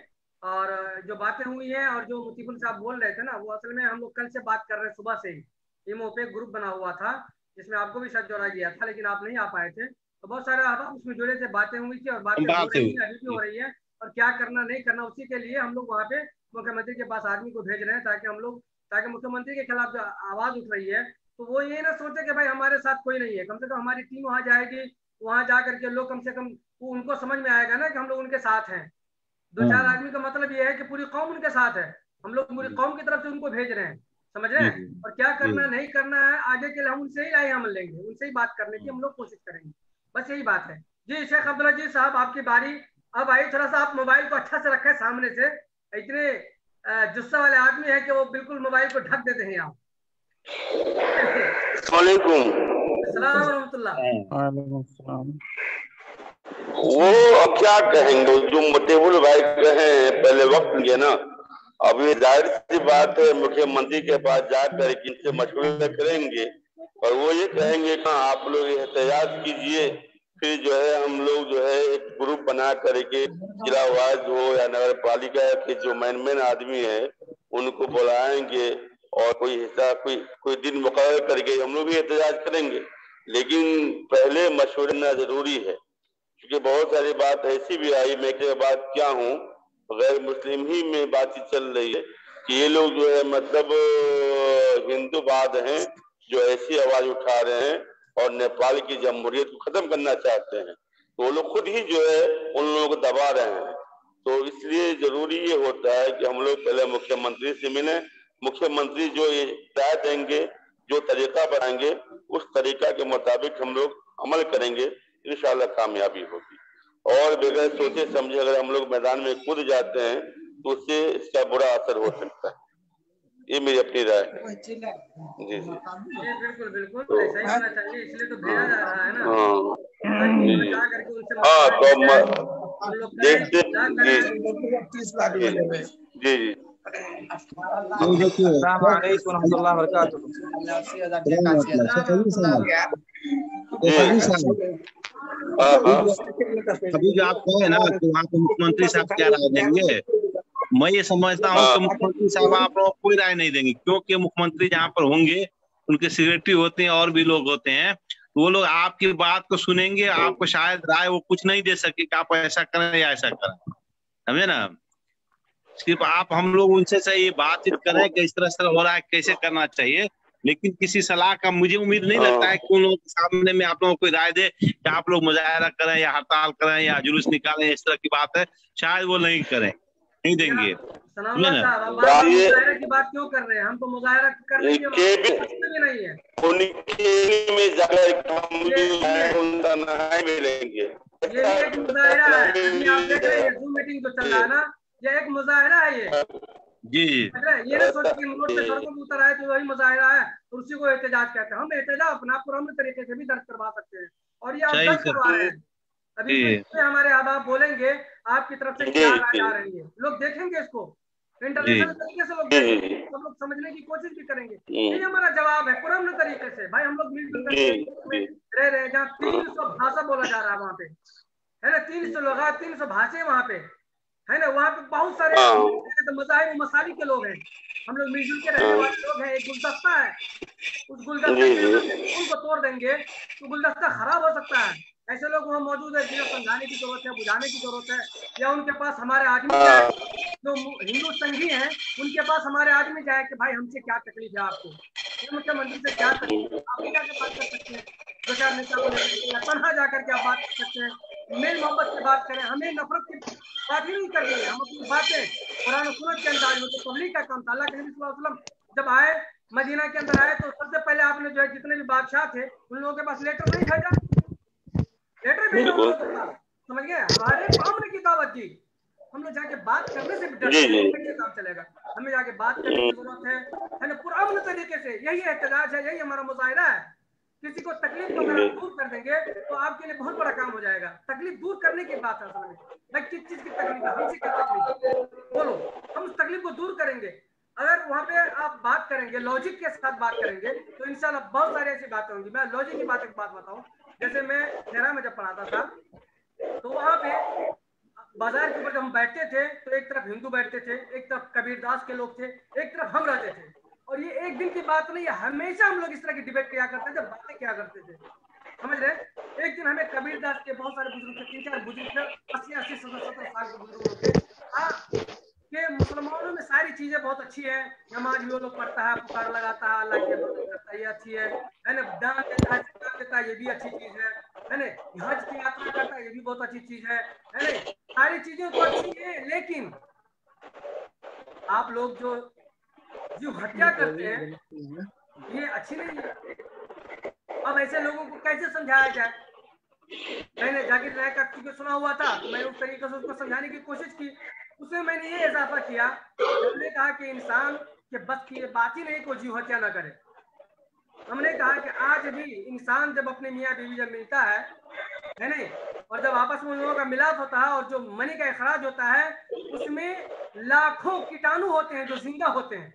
और जो बातें हुई हैं और जो मुतीफुल साहब बोल रहे थे ना, वो असल में हम लोग कल से बात कर रहे हैं। सुबह से ही ईमो पे ग्रुप बना हुआ था जिसमें आपको भी शायद जोड़ा गया था, लेकिन आप नहीं आ पाए थे। तो बहुत सारे आप उसमें जुड़े थे, बातें हुई थी और बातें अभी भी हो रही है, और क्या करना नहीं करना उसी के लिए हम लोग वहाँ पे मुख्यमंत्री के पास आदमी को भेज रहे हैं, ताकि मुख्यमंत्री के खिलाफ जो आवाज उठ रही है तो वो ये ना सोचे कि भाई हमारे साथ कोई नहीं है। कम से कम हमारी टीम वहाँ जाएगी, वहाँ जा करके लोग कम से कम उनको समझ में आएगा ना कि हम लोग उनके साथ हैं। 2-4 आदमी का मतलब ये है कि पूरी कौम उनके साथ है, हम लोग पूरी कौम की तरफ से उनको भेज रहे हैं, समझ रहे हैं। और क्या करना नहीं करना है आगे के लिए हम उनसे ही राय अमल लेंगे, उनसे ही बात करने की हम लोग कोशिश करेंगे, बस यही बात है। जी शेख अब्दुल अजीज साहब आपकी बारी अब आई। थोड़ा सा आप मोबाइल को अच्छा से रखें सामने से, इतने जुस्सा वाले आदमी है कि वो बिल्कुल मोबाइल को ढक देते हैं। आप वो अब क्या कहेंगे, जो मुतीफुल भाई कहे पहले वक्त लिए ना, अब ये जाहिर सी बात है मुख्यमंत्री के पास जाकर इनसे मशवरा करेंगे और वो ये कहेंगे कि आप लोग एहतजाज कीजिए, फिर जो है हम लोग जो है एक ग्रुप बना करके जिला वाइज हो या नगर पालिका के जो मेन आदमी है उनको बुलाएंगे और कोई हिस्सा कोई दिन मुकर्रर करके हम लोग भी एहतजाज करेंगे। लेकिन पहले मशवरा करना जरूरी है, क्योंकि बहुत सारी बात ऐसी भी आई, मैं के बात क्या हूँ, गैर मुस्लिम ही में बातचीत चल रही है कि ये लोग जो है मतलब हिंदूवाद हैं जो ऐसी आवाज उठा रहे हैं और नेपाल की जमहूरियत को खत्म करना चाहते हैं, तो वो लोग खुद ही जो है उन लोगों को दबा रहे हैं। तो इसलिए जरूरी ये होता है कि हम लोग पहले मुख्यमंत्री से मिलें, मुख्यमंत्री जो ये राय देंगे, जो तरीका बनाएंगे, उस तरीका के मुताबिक हम लोग अमल करेंगे, इंशाल्लाह कामयाबी होगी। और बगैर सोचे समझे अगर हम लोग मैदान में कूद जाते हैं तो उससे इसका बुरा असर हो सकता है। ये मेरी अपनी राय है। जी जी बिल्कुल बिल्कुल ऐसा ही होना चाहिए, इसलिए तो भेजा जा रहा है ना। हाँ तो देखते जी जी अभी जो आप कहे ना कि वहाँ पे मुख्यमंत्री साहब क्या राय देंगे, मैं ये समझता हूँ कि मुख्यमंत्री साहब आप लोगों को कोई राय नहीं देंगे, क्योंकि मुख्यमंत्री जहाँ पर होंगे उनके सेक्रेटरी होते हैं और भी लोग होते हैं, तो वो लोग आपकी बात को सुनेंगे, आपको शायद राय वो कुछ नहीं दे सके कि आप ऐसा करें या ऐसा करें, समझे ना। सिर्फ आप हम लोग उनसे से ये बातचीत करें कि इस तरह से हो रहा है, कैसे करना चाहिए, लेकिन किसी सलाह का मुझे उम्मीद नहीं लगता है कि उन लोगों के सामने में आप लोगों को राय दे कि आप लोग मुजाहरा करें या हड़ताल करें या जुलूस निकालें, इस तरह की बात है शायद वो नहीं करें, नहीं देंगे। मुजाहरा की बात क्यों कर रहे हैं, हम तो मुजाहरा करने के भी नहीं है, में जाकर मिलेंगे। ये एक मुजाहरा है, आप देख रहे हैं जूम मीटिंग जो चल रहा है ना, ये एक मुजाहरा है ये जी। ये ना सोच कि रोड पे सड़कों पे उतर आए तो वही मुजाहरा है और उसी को एहतजाज कहते हैं। हम एहतजाज अपना पुराने तरीके से भी दर्ज करवा सकते हैं और ये आप दर्ज करवा रहे हैं। अभी हमारे अहबाब बोलेंगे आपकी तरफ से क्या राय आ रही है, लोग देखेंगे इसको इंटरनेशनल तरीके से, लोग देखेंगे, सब लोग समझने की कोशिश भी करेंगे। यही हमारा जवाब है पुराने तरीके से। भाई हम लोग मिलजुल कर रह रहे हैं, जहाँ 300 भाषा बोला जा रहा है वहाँ पे, है ना, 300 लोग, 300 भाषाएं वहाँ पे है ना, वहाँ पे बहुत सारे तो मज़ाहिब मसाली के लोग हैं, हम लोग मिलजुल के रहने वाले लोग हैं। एक गुलदस्ता है, उस गुलदस्ते उनको तोड़ देंगे तो गुलदस्ता खराब हो सकता है, ऐसे लोग वहाँ मौजूद है जिन्हें समझाने की जरूरत है, बुझाने की जरूरत है, या उनके पास हमारे आदमी जाए जो हिंदू संघी हैं, उनके पास हमारे आदमी जाए कि भाई हमसे क्या तकलीफ है आपको, मुख्यमंत्री से क्या तकलीफ है, आप भी जाकर बात कर सकते हैं, दो चार नेता को लेकर के या तनहा जाकर के आप बात कर सकते हैं, मेल मोहब्बत की बात करें, हमें नफरत की बात ही नहीं करनी है, हम अपनी बातें कुरान सुन्नत के अंदाज में, तो तबलीग का काम था। अल्लाह के नबी सल्लल्लाहु अलैहि वसल्लम जब आए मदीना के अंदर आए तो सबसे पहले आपने जो है जितने भी बादशाह थे उन लोगों के पास लेटर नहीं भेजा, लेटर भेजा उन लोगों के पास, समझ गए, हमारे अमन की दावत दी, हम लोग जाके बात करने से भी डरते हैं, कैसे काम चलेगा, हमें जाके बात करने की जरूरत है ना, पुरअमन तरीके से, यही एहतजाज है, यही हमारा मुजाहिरा है। किसी को तकलीफ को अगर आप दूर कर देंगे तो आपके लिए बहुत बड़ा काम हो जाएगा। तकलीफ दूर करने की बात है, समझ भाई किस चीज की तकलीफ है, हमसे क्या तकलीफ बोलो, हम उस तकलीफ को दूर करेंगे। अगर वहाँ पे आप बात करेंगे, लॉजिक के साथ बात करेंगे तो इंशाल्लाह बहुत सारी ऐसी बातें होंगी। मैं लॉजिक की बात एक बात बताऊं, जैसे मैं खेरा में जब पढ़ाता था तो वहाँ पे बाजार के ऊपर जब हम बैठते थे तो एक तरफ हिंदू बैठते थे, एक तरफ कबीरदास के लोग थे, एक तरफ हम रहते थे, और ये एक दिन की बात नहीं है, हमेशा हम लोग इस तरह की डिबेट किया करते थे, बातें क्या करते थे, समझ रहे। एक दिन हमें कबीरदास के बहुत सारे बुजुर्ग थे, 3-4 बुजुर्ग थे, 80-80, 70-70 साल के बुजुर्ग लोग थे कि मुसलमानों में सारी चीजें बहुत अच्छी है, नमाज भी वो लोग पढ़ता है, पुकार लगाता है, अल्लाह की इबादत करता है, ये अच्छी है ना, दान देता है, ज़कात देता है, ये भी अच्छी चीज है ना, हज की यात्रा करता है, ये भी बहुत अच्छी चीज है ना, सारी चीजें तो अच्छी है, लेकिन आप लोग जो हत्या करते हैं ये अच्छी नहीं है। अब ऐसे लोगों को कैसे समझाया जाए? मैंने जाकिर नायक का क्योंकि सुना हुआ था तो मैंने उस तरीके से उसको समझाने की कोशिश की, उसमें मैंने ये इजाफा किया, हमने कहा कि इंसान के बस की बात ही नहीं को जीव हत्या ना करे। हमने कहा कि आज भी इंसान जब अपने मियाँ बीवी जब मिलता है नहीं, और जब आपस में उन लोगों का मिलाप होता है और जो मनी का इखराज होता है उसमें लाखों कीटाणु होते हैं जो जिंदा होते हैं।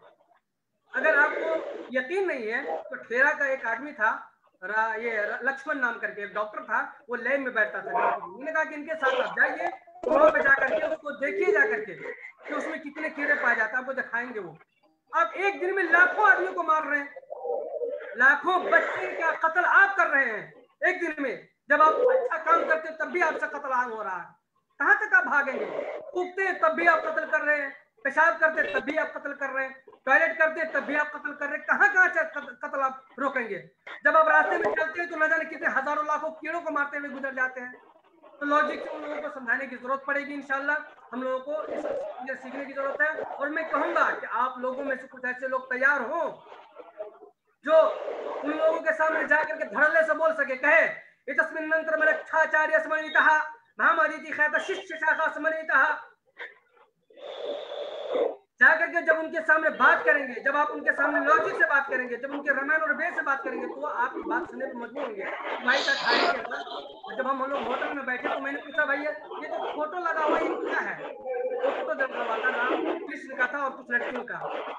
अगर आपको यकीन नहीं है तो खेरा का एक आदमी था, ये लक्ष्मण नाम करके एक डॉक्टर था, वो लैब में बैठता था, उन्होंने कहा कि इनके साथ आप जाइए, वहां पे जाकर के उसको देखिए जाकर के कि उसमें कितने कीड़े पाए जाते हैं, आपको दिखाएंगे वो। आप एक दिन में लाखों आदमियों को मार रहे हैं, लाखों बच्चे का कत्ल आप कर रहे हैं एक दिन में। जब आप अच्छा काम करते तब भी आपसे कत्ल आम हो रहा है, कहाँ तक आप भागेंगे? उगते तब भी आप कत्ल कर रहे हैं, पेशाब करते तब भी आप कत्ल कर रहे हैं, टॉयलेट करते तब भी आप कत्ल कर रहे हैं, कहाँ कत्ल आप रोकेंगे? जब आप रास्ते में चलते हैं तो न जाने कितने हजारों लाखों कीड़ों को मारते हुए गुजर जाते हैं। तो लॉजिक से उन लोगों को समझाने की जरूरत पड़ेगी, इंशाल्लाह हम लोगों को इस सीखने की जरूरत है। और मैं कहूंगा कि आप लोगों में से कुछ ऐसे लोग तैयार हो जो उन लोगों के सामने जाकर के धड़ल्ले से बोल सके, कहे इतस्मिन्नंतर मलक्षाचार्य स्मरणितः महामरीति ख्यात शिष्य शाखा स्मरणितः, जाकर के जब उनके सामने बात करेंगे, जब आप उनके सामने लॉजिक से बात करेंगे, जब उनके रामायण और वेद से बात करेंगे तो आपकी बात सुनने पर मजबूर होंगे। भाई का खाने के बाद जब हम लोग होटल में बैठे तो मैंने पूछा, भैया ये जो फोटो लगा हुआ ये क्या है? फोटो जब लगा था नाम कृष्ण का था और कुछ लड़कियों का,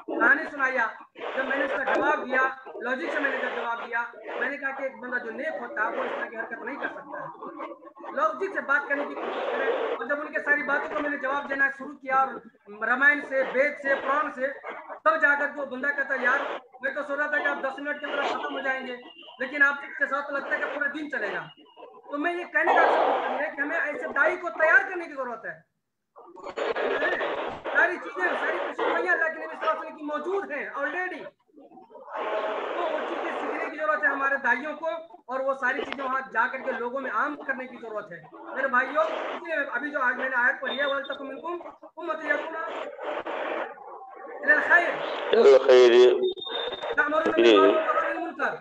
कहानी सुनाया। जब मैंने उसका जवाब दिया, लॉजिक से मैंने जब जवाब दिया, मैंने कहा कि एक बंदा जो नेक होता है वो इस तरह की हरकत नहीं कर सकता है, लॉजिक से बात करने की कोशिश करें। और जब उनके सारी बातों को मैंने जवाब देना शुरू किया और रामायण से, वेद से, पुराण से, तब जाकर के वो बंदा कहता यार मैं तो सोच रहा था कि आप 10 मिनट के अंदर खत्म हो जाएंगे, लेकिन आपके साथ तो लगता है कि पूरा दिन चलेगा। तो मैं ये कहने का है कि हमें ऐसे दाई को तैयार करने की जरूरत है। सारी चीजें, सारी खुशखबरियां अल्लाह के नबी सल्लल्लाहु अलैहि वसल्लम की मौजूद हैं ऑलरेडी, तो वो चीजें सीखने की जरूरत है हमारे दाइयों को, और वो सारी चीजें वहां जाकर के लोगों में आम करने की जरूरत है मेरे भाइयों। इसलिए अभी जो आज मैंने आयत पढ़ी है वल तकुम मिनकुम उम्मतुन यदऊना इलल खैर तअमुरुना बिल मारूफ व तनहौना अनिल मुनकर,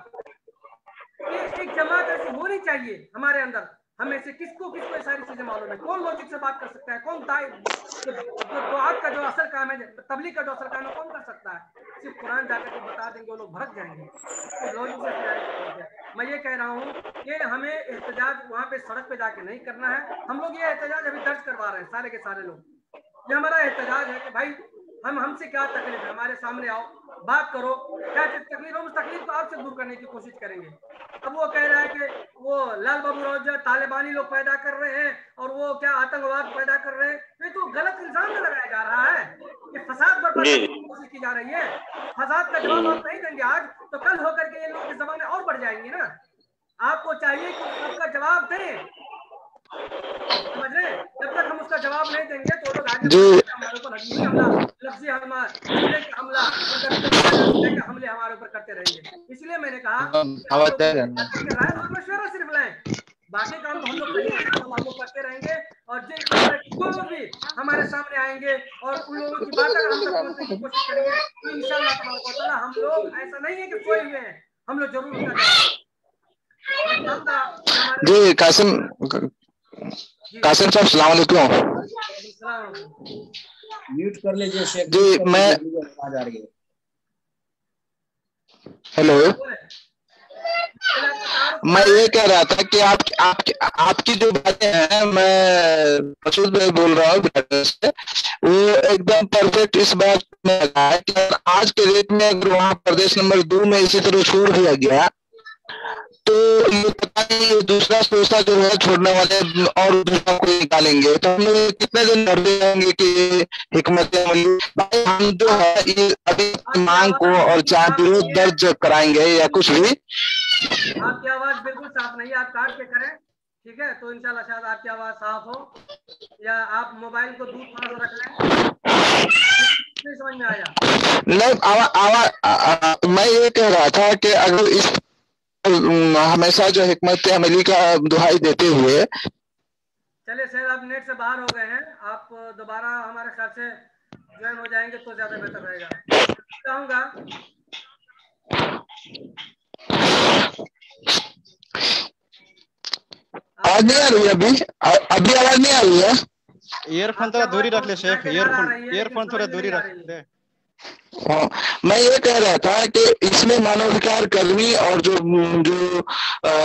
एक जमात ऐसी होनी चाहिए हमारे अंदर। हमें से किसको ये सारी चीजें मालूम है? कौन लॉजिक से बात कर सकता है? कौन दुआत का जो असल काम है, तबलीग का जो असल काम है, कौन कर सकता है? सिर्फ कुरान जाकर के बता देंगे वो लोग भड़क जाएंगे। तो लॉजिक से मैं ये कह रहा हूँ कि हमें एहतजाज वहाँ पे सड़क पे जाके नहीं करना है। हम लोग ये एहतजाज अभी दर्ज करवा रहे हैं सारे के सारे लोग, ये हमारा एहतजाज है कि भाई हमसे क्या तकलीफ है, हमारे सामने आओ, बात करो, क्या तकलीफ है उस तकलीफ को आपसे दूर करने की कोशिश करेंगे। अब वो कह रहा है कि वो लाल बाबू राव तालिबानी लोग पैदा कर रहे हैं और वो क्या आतंकवाद पैदा कर रहे हैं, ये तो गलत इल्जाम में लगाया जा रहा है कि फसाद बर्पा करने की कोशिश की जा रही है। फसाद का जवाब आप नहीं देंगे आज तो कल होकर के ये लोगों की जबानें और बढ़ जाएंगी ना। आपको चाहिए कि सबका जवाब दें, समझ रहे हैं? जब तक हम उसका जवाब नहीं देंगे तो लोग आगे हमारे ऊपर हजूरी हमला, लफ्जी हमला, जुमले का हमला और का हमले हमारे ऊपर करते रहेंगे। इसलिए मैंने कहा राय और मशवरा सिर्फ लाएं, बाकी काम तो हम लोग करेंगे, हम लोग करते रहेंगे। और जो भी हमारे सामने आएंगे और उन लोगों की बात अगर हम तक पहुंचने की कोशिश करेंगे तो इंशाअल्लाह तआला हम लोग, ऐसा नहीं है कि सोए हुए हैं, हम लोग जरूर उसका जवाब। जी कासिम साहब सलाम अलैकुम। म्यूट कर लीजिए शेख जी। मैं आवाज आ रही है। हेलो, मैं ये कह रहा था कि आपकी जो बातें हैं, मैं मसूद भाई बोल रहा हूँ से, वो एकदम परफेक्ट इस बात में है कि आज के डेट में अगर वहाँ प्रदेश नंबर 2 में इसी तरह छोड़ दिया गया तो ये पता नहीं ये दूसरा सोचा जो है छोड़ने वाले और दूसरा कोई निकालेंगे तो हम लोग कितने दिन डर जाएंगे कि हिकमत अमली। भाई हम जो है ये अभी मांग को और चाहे विरोध दर्ज कराएंगे या कुछ भी। आपकी आवाज बिल्कुल साफ नहीं है, आप काट के करें, ठीक है? तो इंशाल्लाह शायद आपकी आवाज साफ हो, या आप मोबाइल को दूर थोड़ा सा रख लें। नहीं समझ में आया? नहीं, मैं ये कह रहा था कि अगर इस हमेशा जो हिकमत अमली का दुहाई देते हुए। चलिए शायद आप नेट से बाहर हो गए हैं, आप दोबारा हमारे ख्याल से ज्वाइन हो जाएंगे तो ज्यादा बेहतर रहेगा। चाहूंगा आवाज नहीं आ रही है अभी आवाज नहीं आ रही है। ईयरफोन थोड़ा दूरी रख ले शेख, ईयरफोन थोड़ा दूरी रख ले। हाँ, मैं ये कह रहा था कि इसमें मानवाधिकार कर्मी और जो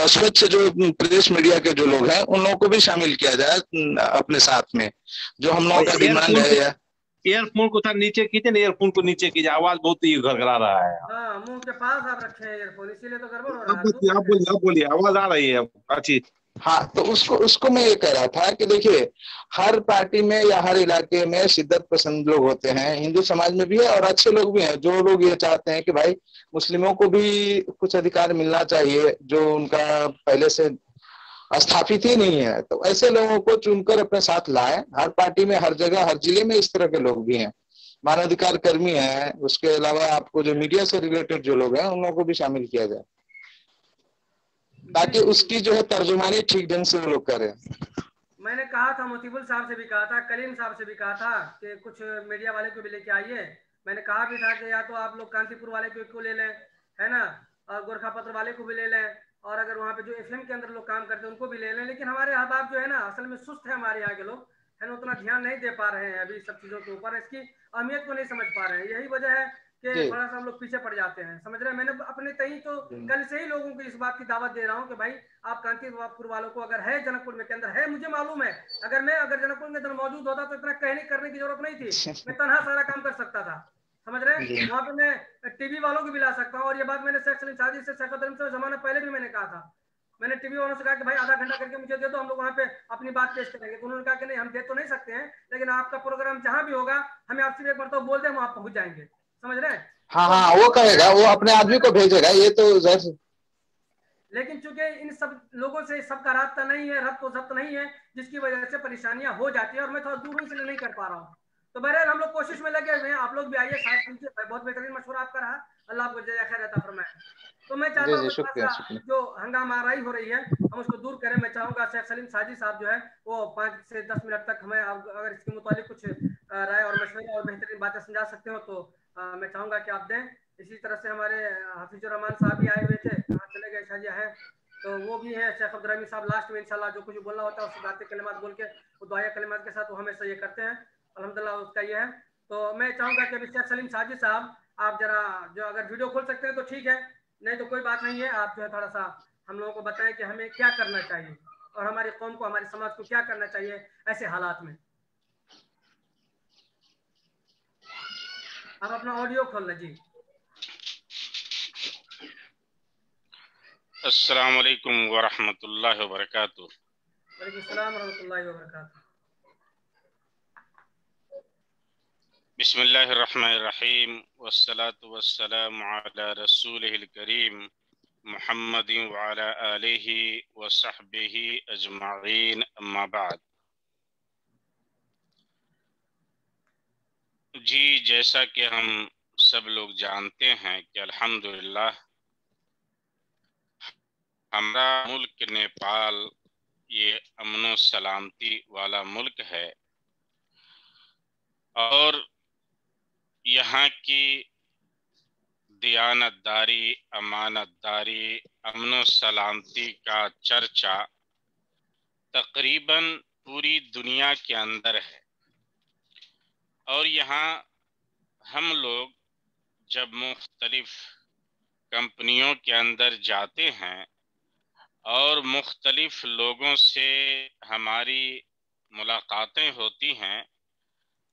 स्वच्छ जो प्रेस मीडिया के जो लोग हैं उन लोगों को भी शामिल किया जाए अपने साथ में, जो हम लोगों का डिमांड है। ईयरफोन को था नीचे कीजिए ना, ईयरफोन को नीचे कीजिए, आवाज बहुत ही घरघरा रहा है। हाँ, मुंह के पास आप रखे हैं ईयरफोन, इसीलिए तो गड़बड़ हो रहा है। आप बोलिए आवाज आ रही है अच्छी। हाँ, तो उसको मैं ये कह रहा था कि देखिए हर पार्टी में या हर इलाके में शिद्दत पसंद लोग होते हैं, हिंदू समाज में भी है और अच्छे लोग भी हैं, जो लोग ये चाहते हैं कि भाई मुस्लिमों को भी कुछ अधिकार मिलना चाहिए जो उनका पहले से स्थापित ही नहीं है। तो ऐसे लोगों को चुनकर अपने साथ लाएं। हर पार्टी में, हर जगह, हर जिले में इस तरह के लोग भी हैं, मानवाधिकार कर्मी हैं। उसके अलावा आपको जो मीडिया से रिलेटेड जो लोग हैं उन लोगों को भी शामिल किया जाए ताकि उसकी जो है तर्जुमानी ठीक ढंग से वो लोग करें। मैंने कहा था, मोतीबुल साहब से भी कहा था, कलीम साहब से भी कहा था कि कुछ मीडिया वाले को भी लेके आइए। मैंने कहा भी था कि या तो आप लोग कांतीपुर वाले को ले लें, है ना, और गोरखापत्र वाले को भी ले लें, और अगर वहाँ पे जो एफएम के अंदर लोग काम करते हैं उनको भी ले लें। लेकिन हमारे अहबाब जो है ना असल में सुस्त है, हमारे यहाँ के लोग है ना, उतना ध्यान नहीं दे पा रहे हैं अभी सब चीज़ों के ऊपर, इसकी अहमियत को नहीं समझ पा रहे हैं। यही वजह है कि थोड़ा सा हम लोग पीछे पड़ जाते हैं, समझ रहे हैं। मैंने अपने तई तो कल से ही लोगों को इस बात की दावत दे रहा हूँ कि भाई आप कांतीपुर वालों को, अगर है जनकपुर में के अंदर है, मुझे मालूम है अगर जनकपुर के अंदर मौजूद होता तो इतना कहने करने की जरूरत नहीं थी, मैं तनहा सारा काम कर सकता था, समझ रहे हैं। वहाँ पे मैं टीवी वालों को भी ला सकता हूँ। और ये बात मैंने शेख सलीम सादी से जमाना पहले भी मैंने कहा था, मैंने टीवी वालों से कहा कि भाई आधा घंटा करके मुझे दे दो, हम लोग वहाँ पे अपनी बात पेश करेंगे। तो उन्होंने कहा कि नहीं हम दे तो नहीं सकते हैं, लेकिन आपका प्रोग्राम जहाँ भी होगा हमें आपसे एक मरतबा बोल दें, हम आप पहुंच जाएंगे, समझ रहे हैं। हाँ, वो कहेगा, वो अपने आदमी को भेजेगा, ये तो जाहिर। लेकिन चूंकि इन सब लोगों से सबका रास्ता नहीं है, रब्त जब्त नहीं है, जिसकी वजह से परेशानियां हो जाती है और मैं थोड़ा दूर इसलिए नहीं कर पा रहा हूँ। तो बहरहाल हम लोग कोशिश में लगे हुए हैं, आप लोग भी आइए, शायद बहुत बेहतरीन मशवरा आपका रहा, अल्लाह आपको जज़ा खैर अता फरमाए। तो मैं चाहता हूँ जो हंगामाराई हो रही है हम उसको दूर करें। मैं चाहूंगा शेख सलीम सादी साहब जो है वो 5 से 10 मिनट तक हमें अगर इसके मुताबिक कुछ राय और मशवरे और बेहतरीन बातें समझा सकते हो तो मैं चाहूंगा कि आप दें। इसी तरह से हमारे हाफिजुर रहमान साहब भी आए हुए थे, कहाँ चले गए शायद हैं, तो वो भी हैं। शेख अब्दुल रहीम साहब लास्ट में इंशाल्लाह जो कुछ बोलना होता है उससे बातें कलिमात बोल के वो दुआया कलिमात के साथ वो हमेशा ये करते हैं, अल्हम्दुलिल्लाह उसका ये है। तो मैं चाहूंगा कि अभी शेख सलीम सादी साहब आप जरा जो अगर वीडियो खोल सकते हैं तो ठीक है, नहीं तो कोई बात नहीं है। आप जो है थोड़ा सा हम लोगों को बताएं कि हमें क्या करना चाहिए और हमारी कौम को, हमारे समाज को क्या करना चाहिए ऐसे हालात में। आप अपना ऑडियो खोल लीजिए। अस्सलाम वालेकुम वरहमतुल्लाहि वबरकातुहू। वालेकुम सलाम वरहमतुल्लाहि वबरकातुहू। बिस्मिल्लाहिर्रहमानिर्रहीम वस्सलातु वस्सलामु अला रसूलिहिल करीम मुहम्मदिन व अला आलिहि व सहबिहि अजमाइन अम्मा बाद। जी, जैसा कि हम सब लोग जानते हैं कि अल्हम्दुलिल्लाह हमारा मुल्क नेपाल ये अमन सलामती वाला मुल्क है और यहाँ की दियानतदारी, अमानतदारी, अमन सलामती का चर्चा तकरीबन पूरी दुनिया के अंदर है। और यहाँ हम लोग जब मुख्तलिफ कंपनियों के अंदर जाते हैं और मुख्तलिफ लोगों से हमारी मुलाकातें होती हैं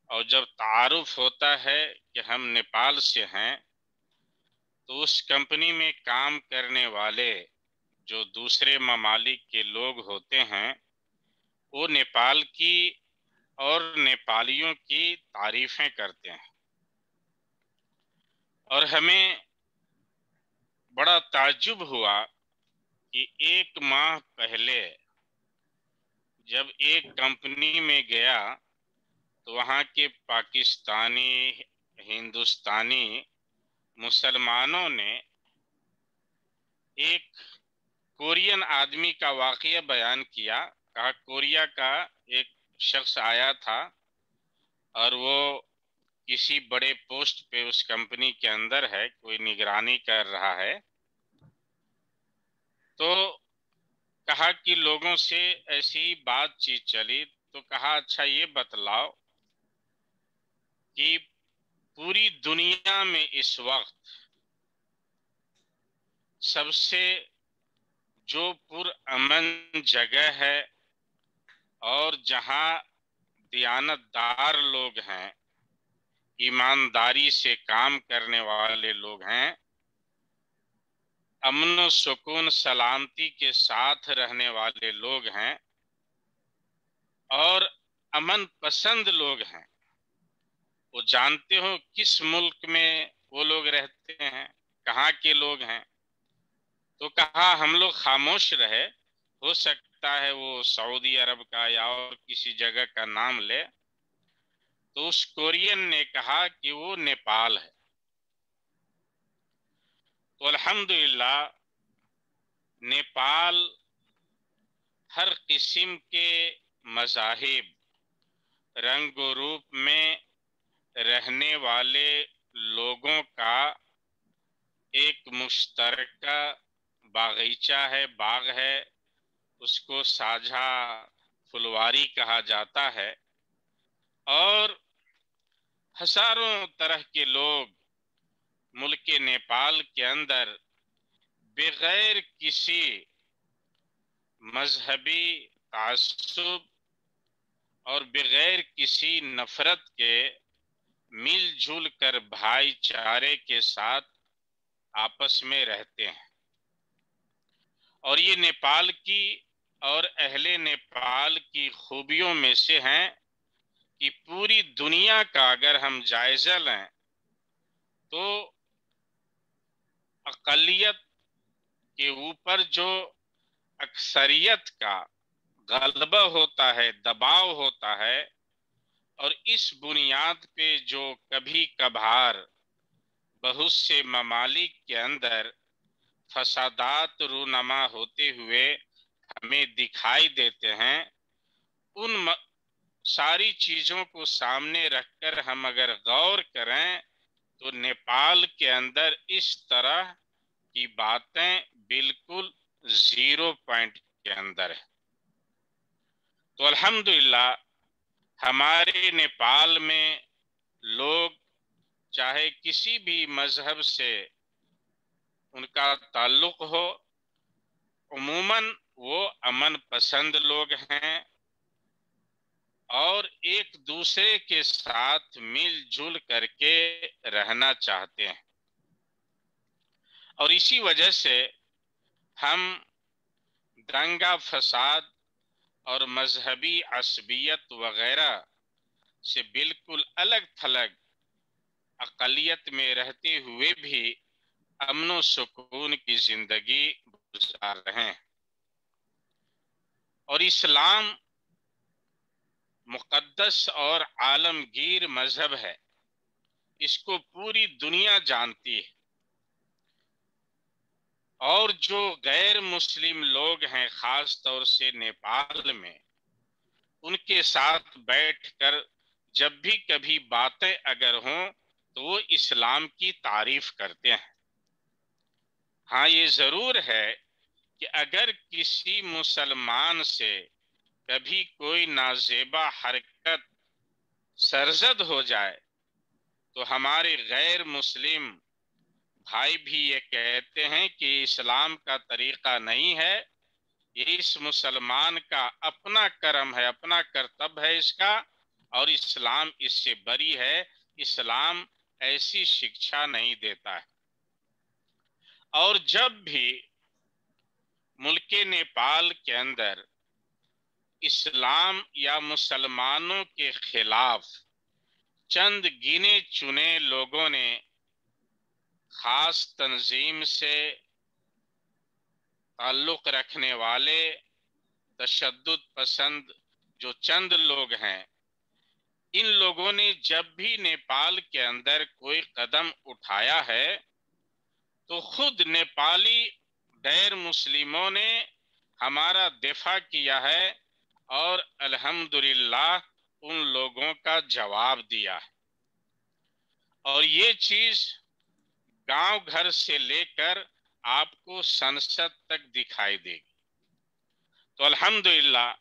और जब तारुफ होता है कि हम नेपाल से हैं, तो उस कंपनी में काम करने वाले जो दूसरे ममालिक के लोग होते हैं वो नेपाल की और नेपालियों की तारीफें करते हैं। और हमें बड़ा ताज्जुब हुआ कि 1 माह पहले जब एक कंपनी में गया तो वहाँ के पाकिस्तानी, हिंदुस्तानी मुसलमानों ने एक कोरियन आदमी का वाक़या बयान किया। कहा कोरिया का एक शख्स आया था और वो किसी बड़े पोस्ट पे उस कंपनी के अंदर है, कोई निगरानी कर रहा है। तो कहा कि लोगों से ऐसी बातचीत चली तो कहा अच्छा ये बतलाओ कि पूरी दुनिया में इस वक्त सबसे जो पुरअमन जगह है और जहां दियानतदार लोग हैं, ईमानदारी से काम करने वाले लोग हैं, अमन सुकून सलामती के साथ रहने वाले लोग हैं और अमन पसंद लोग हैं, वो जानते हो किस मुल्क में वो लोग रहते हैं, कहाँ के लोग हैं। तो कहा हम लोग खामोश रहे, हो सकता है वो सऊदी अरब का या और किसी जगह का नाम ले। तो उस कोरियन ने कहा कि वो नेपाल है। तो अल्हम्दुलिल्लाह नेपाल हर किस्म के मज़ाहिब, रंग रूप में रहने वाले लोगों का एक मुश्तरका बागीचा है, बाग है, उसको साझा फुलवारी कहा जाता है। और हजारों तरह के लोग मुल्क नेपाल के अंदर बगैर किसी मजहबी तासुब और बगैर किसी नफरत के मिलजुल कर भाईचारे के साथ आपस में रहते हैं। और ये नेपाल की और अहले नेपाल की खूबियों में से हैं कि पूरी दुनिया का अगर हम जायजा लें तो अक़लियत के ऊपर जो अक्सरियत का गलबा होता है, दबाव होता है, और इस बुनियाद पे जो कभी कभार बहुत से ममालिक के अंदर फसादात रूनमा होते हुए हमें दिखाई देते हैं, उन सारी चीज़ों को सामने रखकर हम अगर गौर करें तो नेपाल के अंदर इस तरह की बातें बिल्कुल 0 पॉइंट के अंदर है। तो अल्हम्दुलिल्लाह हमारे नेपाल में लोग चाहे किसी भी मजहब से उनका ताल्लुक हो, उमूमन वो अमन पसंद लोग हैं और एक दूसरे के साथ मिलजुल करके रहना चाहते हैं। और इसी वजह से हम दंगा फसाद और मजहबी असबियत वगैरह से बिल्कुल अलग थलग अक़लियत में रहते हुए भी अमन सुकून की जिंदगी गुजार रहे हैं। और इस्लाम मुकद्दस और आलमगीर मजहब है, इसको पूरी दुनिया जानती है। और जो गैर मुस्लिम लोग हैं, खास तौर से नेपाल में, उनके साथ बैठकर जब भी कभी बातें अगर हों तो वो इस्लाम की तारीफ करते हैं। हाँ, ये जरूर है कि अगर किसी मुसलमान से कभी कोई नाजेबा हरकत सरजद हो जाए तो हमारे गैर मुस्लिम भाई भी ये कहते हैं कि इस्लाम का तरीका नहीं है, ये इस मुसलमान का अपना कर्म है, अपना कर्तव्य है इसका, और इस्लाम इससे बरी है। इस्लाम ऐसी शिक्षा नहीं देता है। और जब भी मुल्क नेपाल के अंदर इस्लाम या मुसलमानों के खिलाफ चंद गिने चुने लोगों ने खास तंजीम से ताल्लुक रखने वाले तशद्दुद पसंद जो चंद लोग हैं, इन लोगों ने जब भी नेपाल के अंदर कोई कदम उठाया है तो खुद नेपाली गैर मुस्लिमों ने हमारा दिफा किया है और अल्हम्दुलिल्लाह उन लोगों का जवाब दिया है। और ये चीज गांव घर से लेकर आपको संसद तक दिखाई देगी। तो अल्हम्दुलिल्लाह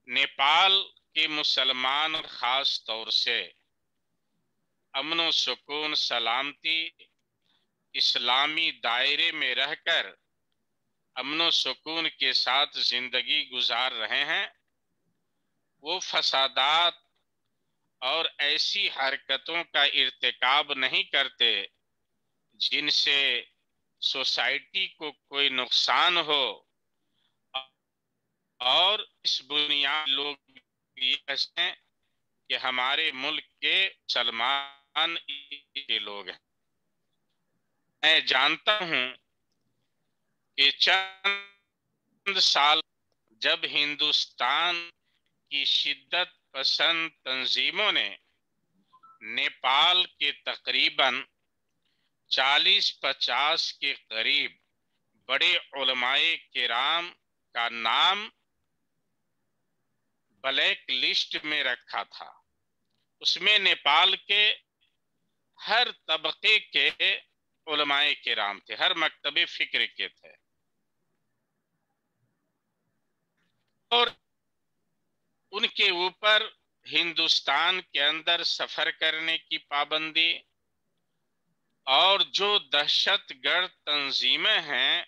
नेपाल के मुसलमान खास तौर से अमन सुकून सलामती इस्लामी दायरे में रहकर अमन सुकून के साथ जिंदगी गुजार रहे हैं। वो फसादात और ऐसी हरकतों का इर्तिकाब नहीं करते जिनसे सोसाइटी को कोई नुकसान हो। और इस बुनियाद लोग ये कहते हैं कि हमारे मुल्क के मुसलमान के लोग हैं। मैं जानता हूं कि चंद साल जब हिंदुस्तान की शिद्दत पसंद तंजीमों ने नेपाल के तकरीबन 40-50 के करीब बड़े उलमाए किराम का नाम ब्लैक लिस्ट में रखा था, उसमें नेपाल के हर तबके के उलमाए किराम थे, हर मकतबे फिक्र के थे। और उनके ऊपर हिंदुस्तान के अंदर सफर करने की पाबंदी और जो दहशतगर्द तंजीमें हैं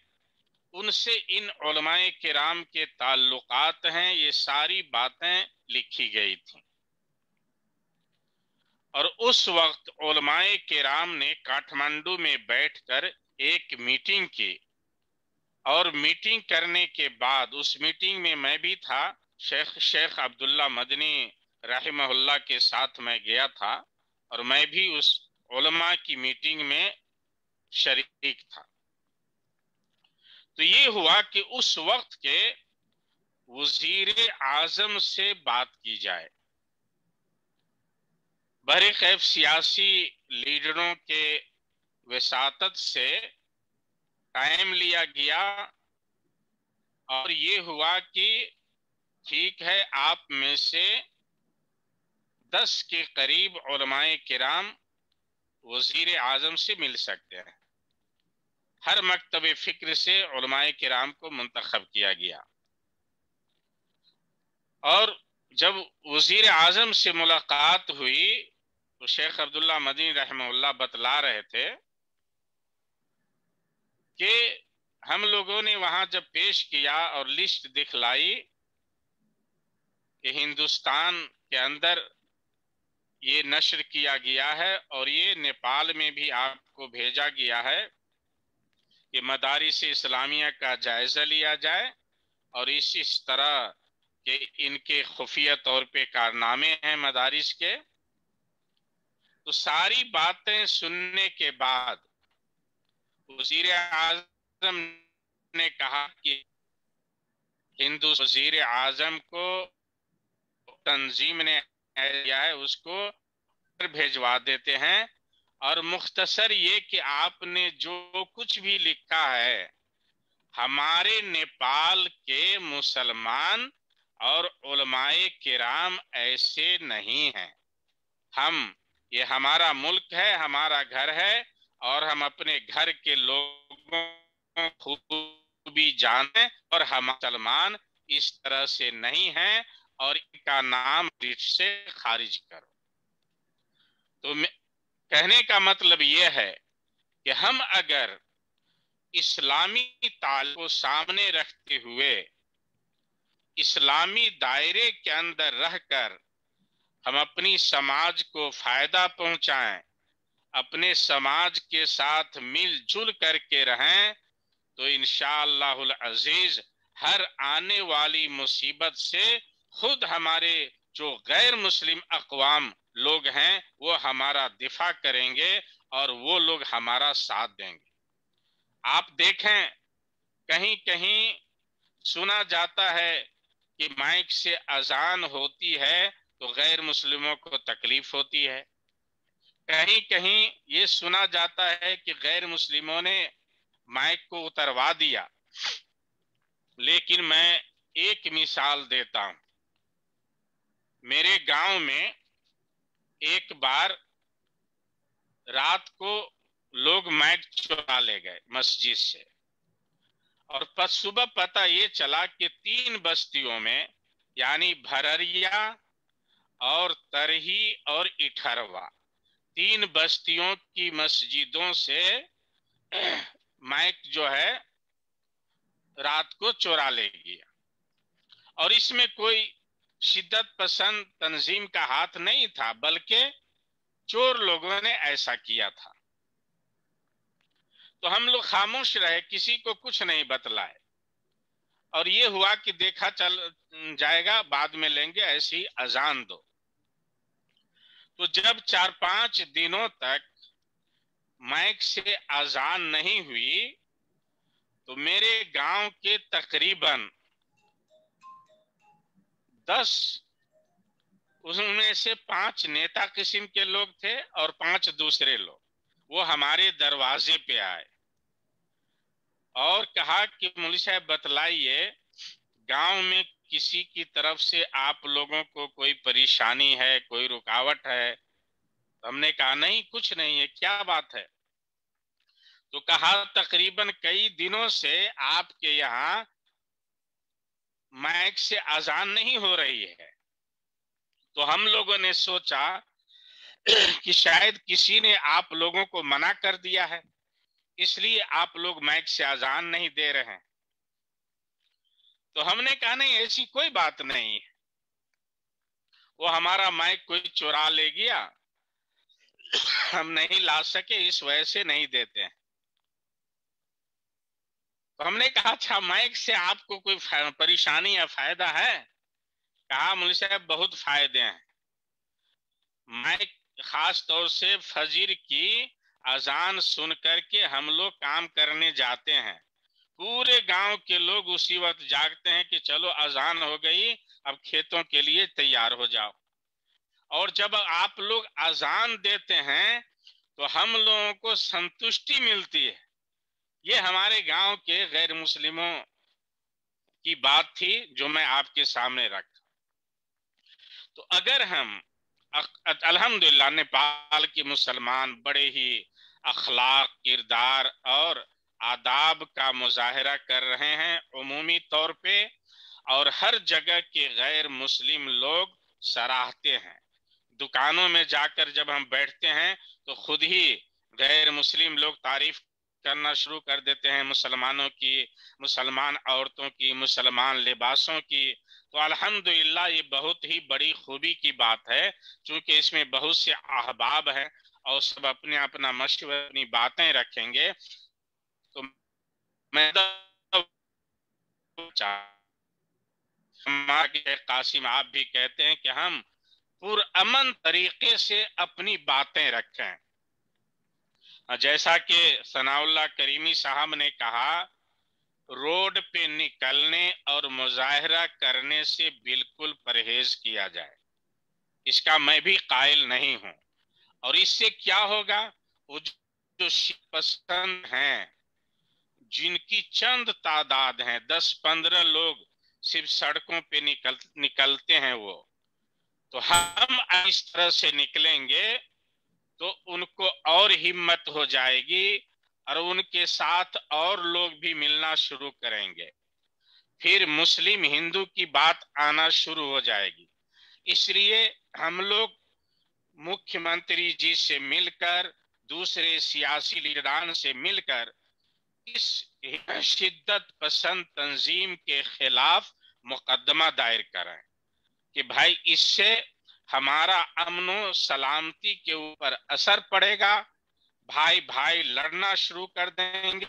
उनसे इन उलमाए किराम के ताल्लुकात हैं, ये सारी बातें लिखी गई थी। और उस वक्त उलमाए किराम ने काठमांडू में बैठकर एक मीटिंग की और मीटिंग करने के बाद उस मीटिंग में मैं भी था, शेख अब्दुल्ला मदनी रहमहुल्लाह के साथ मैं गया था और मैं भी उस उलमा की मीटिंग में शरीक था। तो ये हुआ कि उस वक्त के वजीर आजम से बात की जाए। बहरकैफ सियासी लीडरों के वसातत से टाइम लिया गया और ये हुआ कि ठीक है, आप में से 10 के करीब उलमाए किराम वजीर आजम से मिल सकते हैं। हर मकतबे फिक्र से उलमाए किराम को मुंतखब किया गया। और जब वजीर आजम से मुलाकात हुई तो शेख अब्दुल्ला मदनी रहमहुल्लाह बतला रहे थे कि हम लोगों ने वहां जब पेश किया और लिस्ट दिखलाई कि हिंदुस्तान के अंदर ये नश्र किया गया है और ये नेपाल में भी आपको भेजा गया है कि मदारिस इस्लामिया का जायजा लिया जाए और इस तरह के इनके खुफिया तौर पे कारनामे हैं मदारिस के। तो सारी बातें सुनने के बाद वजीर आजम ने कहा कि हिंदू वजीर आजम को तंजीम ने दिया है, उसको भेजवा देते हैं। और मुख्तसर ये कि आपने जो कुछ भी लिखा है, हमारे नेपाल के मुसलमान और उलमाए किराम ऐसे नहीं हैं। ये हमारा मुल्क है, हमारा घर है, और हम अपने घर के लोगों को खूबी जाने, और हम मुसलमान इस तरह से नहीं हैं, और इनका नाम लिस्ट से खारिज करो। तो कहने का मतलब ये है कि हम अगर इस्लामी ताल को सामने रखते हुए इस्लामी दायरे के अंदर रहकर हम अपनी समाज को फायदा पहुंचाएं, अपने समाज के साथ मिलजुल करके रहें, तो इंशाअल्लाहुल अजीज हर आने वाली मुसीबत से खुद हमारे जो गैर मुस्लिम अक़वाम लोग हैं वो हमारा दिफा करेंगे और वो लोग हमारा साथ देंगे। आप देखें, कहीं कहीं सुना जाता है कि माइक से अजान होती है तो गैर मुस्लिमों को तकलीफ होती है। कहीं कहीं ये सुना जाता है कि गैर मुस्लिमों ने माइक को उतरवा दिया। लेकिन मैं एक मिसाल देता हूं। मेरे गांव में एक बार रात को लोग माइक चुरा ले गए मस्जिद से, और सुबह पता ये चला कि 3 बस्तियों में, यानी भररिया और तरही और इठरवा, 3 बस्तियों की मस्जिदों से माइक जो है रात को चुरा ले गया। और इसमें कोई शिद्दत पसंद तंजीम का हाथ नहीं था, बल्कि चोर लोगों ने ऐसा किया था। तो हम लोग खामोश रहे, किसी को कुछ नहीं बतलाए, और ये हुआ कि देखा चल जाएगा, बाद में लेंगे, ऐसी अजान दो। तो जब 4-5 दिनों तक माइक से अजान नहीं हुई, तो मेरे गांव के तकरीबन 10, उसमें से 5 नेता किस्म के लोग थे और 5 दूसरे लोग, वो हमारे दरवाजे पे आए और कहा कि मौलवी साहब बतलाइए, गांव में किसी की तरफ से आप लोगों को कोई परेशानी है, कोई रुकावट है? हमने कहा नहीं, कुछ नहीं है, क्या बात है? तो कहा तकरीबन कई दिनों से आपके यहाँ माइक से अजान नहीं हो रही है। तो हम लोगों ने सोचा कि शायद किसी ने आप लोगों को मना कर दिया है, इसलिए आप लोग माइक से अजान नहीं दे रहे हैं। तो हमने कहा नहीं, ऐसी कोई बात नहीं है, वो हमारा माइक कोई चुरा ले गया, हम नहीं ला सके, इस वजह से नहीं देते हैं। तो हमने कहा अच्छा, माइक से आपको कोई परेशानी या फायदा है? कहा मौलवी साहब बहुत फायदे हैं। माइक खास तौर से फजर की अजान सुन करके हम लोग काम करने जाते हैं, पूरे गांव के लोग उसी वक्त जागते हैं कि चलो अजान हो गई, अब खेतों के लिए तैयार हो जाओ। और जब आप लोग अजान देते हैं तो हम लोगों को संतुष्टि मिलती है। ये हमारे गांव के गैर मुस्लिमों की बात थी जो मैं आपके सामने रखा। तो अगर हम अल्हम्दुलिल्लाह नेपाल के मुसलमान बड़े ही अखलाक, किरदार और आदाब का मुजाहरा कर रहे हैं उमूमी तौर पे, और हर जगह के गैर मुस्लिम लोग सराहते हैं। दुकानों में जाकर जब हम बैठते हैं तो खुद ही गैर मुस्लिम लोग तारीफ करना शुरू कर देते हैं मुसलमानों की, मुसलमान औरतों की, मुसलमान लिबासों की। तो अल्हम्दुलिल्लाह ये बहुत ही बड़ी खूबी की बात है, क्योंकि इसमें बहुत से अहबाब हैं और सब अपने अपना मशवरा, अपनी बातें रखेंगे। तो मैं हमारे कासिम आप भी कहते हैं कि हम पुरअमन तरीके से अपनी बातें रखें। जैसा कि सनाउल्लाह करीमी साहब ने कहा, रोड पे निकलने और मुजाहरा करने से बिल्कुल परहेज किया जाए, इसका मैं भी कायल नहीं हूं। और इससे क्या होगा, वो जो पसंद हैं, जिनकी चंद तादाद हैं, 10-15 लोग सिर्फ सड़कों पे निकलते हैं, वो तो हम इस तरह से निकलेंगे तो उनको और हिम्मत हो जाएगी और उनके साथ और लोग भी मिलना शुरू करेंगे, फिर मुस्लिम हिंदू की बात आना शुरू हो जाएगी। इसलिए हम लोग मुख्यमंत्री जी से मिलकर, दूसरे सियासी लीडरान से मिलकर इस शिद्दत पसंद तंजीम के खिलाफ मुकदमा दायर करें कि भाई इससे हमारा अमनो सलामती के ऊपर असर पड़ेगा, भाई भाई लड़ना शुरू कर देंगे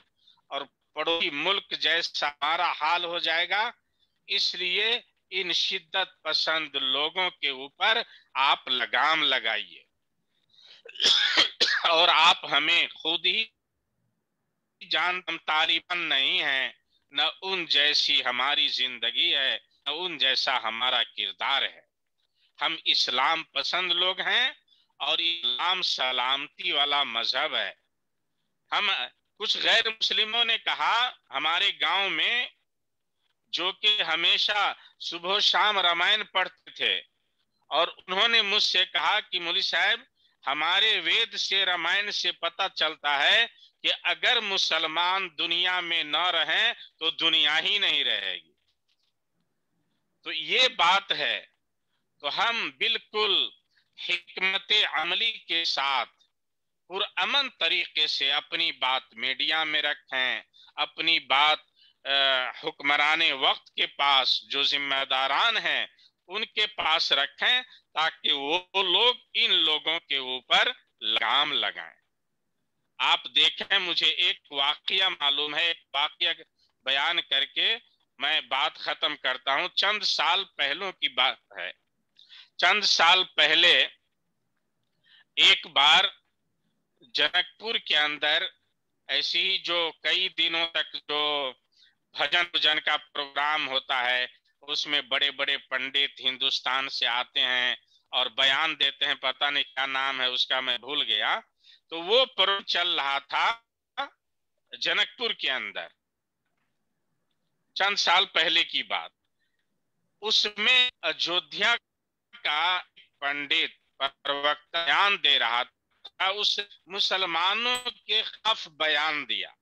और पड़ोसी मुल्क जैसा हमारा हाल हो जाएगा। इसलिए इन शिद्दत पसंद लोगों के ऊपर आप लगाम लगाइए और आप हमें खुद ही जान, हम तालिबान नहीं हैं, न उन जैसी हमारी जिंदगी है, न उन जैसा हमारा किरदार है। हम इस्लाम पसंद लोग हैं और इस्लाम सलामती वाला मजहब है। हम कुछ गैर मुस्लिमों ने कहा हमारे गांव में, जो कि हमेशा सुबह शाम रामायण पढ़ते थे, और उन्होंने मुझसे कहा कि मौलवी साहब, हमारे वेद से रामायण से पता चलता है कि अगर मुसलमान दुनिया में न रहें तो दुनिया ही नहीं रहेगी। तो ये बात है। तो हम बिल्कुल हिकमत अमली के साथ पुरअमन तरीके से अपनी बात मीडिया में रखें, अपनी बात हुक्मराने वक्त के पास जो जिम्मेदारान हैं उनके पास रखें, ताकि वो लोग इन लोगों के ऊपर लगाम लगाएं। आप देखें, मुझे एक वाकया मालूम है, एक वाकया बयान करके मैं बात खत्म करता हूं। चंद साल पहलों की बात है। चंद साल पहले एक बार जनकपुर के अंदर ऐसी ही जो कई दिनों तक जो भजन पूजन का प्रोग्राम होता है, उसमें बड़े बड़े पंडित हिंदुस्तान से आते हैं और बयान देते हैं, पता नहीं क्या नाम है उसका, मैं भूल गया। तो वो प्रोग्राम चल रहा था जनकपुर के अंदर, चंद साल पहले की बात। उसमें अयोध्या का पंडित प्रवक्ता बयान दे रहा था, उस मुसलमानों के खिलाफ बयान दिया।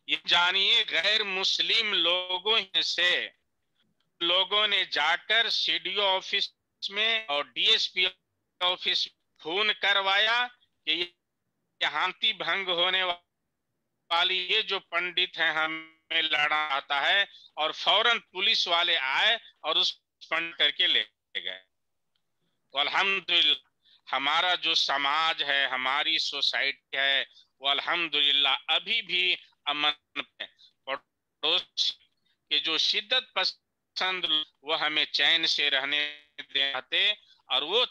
ये जानिए, गैर मुस्लिम लोगों ने जाकर सीडीओ ऑफिस में और डीएसपी ऑफिस फोन करवाया कि शांति भंग होने वाली ये जो पंडित हैं हमें लड़ा आता है, और फौरन पुलिस वाले आए और उस पंडित करके ले गए। तो अल्हम्दुलिल्लाह हमारा जो समाज है, हमारी सोसाइटी है, वो अल्हम्दुलिल्लाह अभी भी अमन पे। पड़ोस के जो शिद्दत पसंद वो हमें चैन से रहने देते, और वो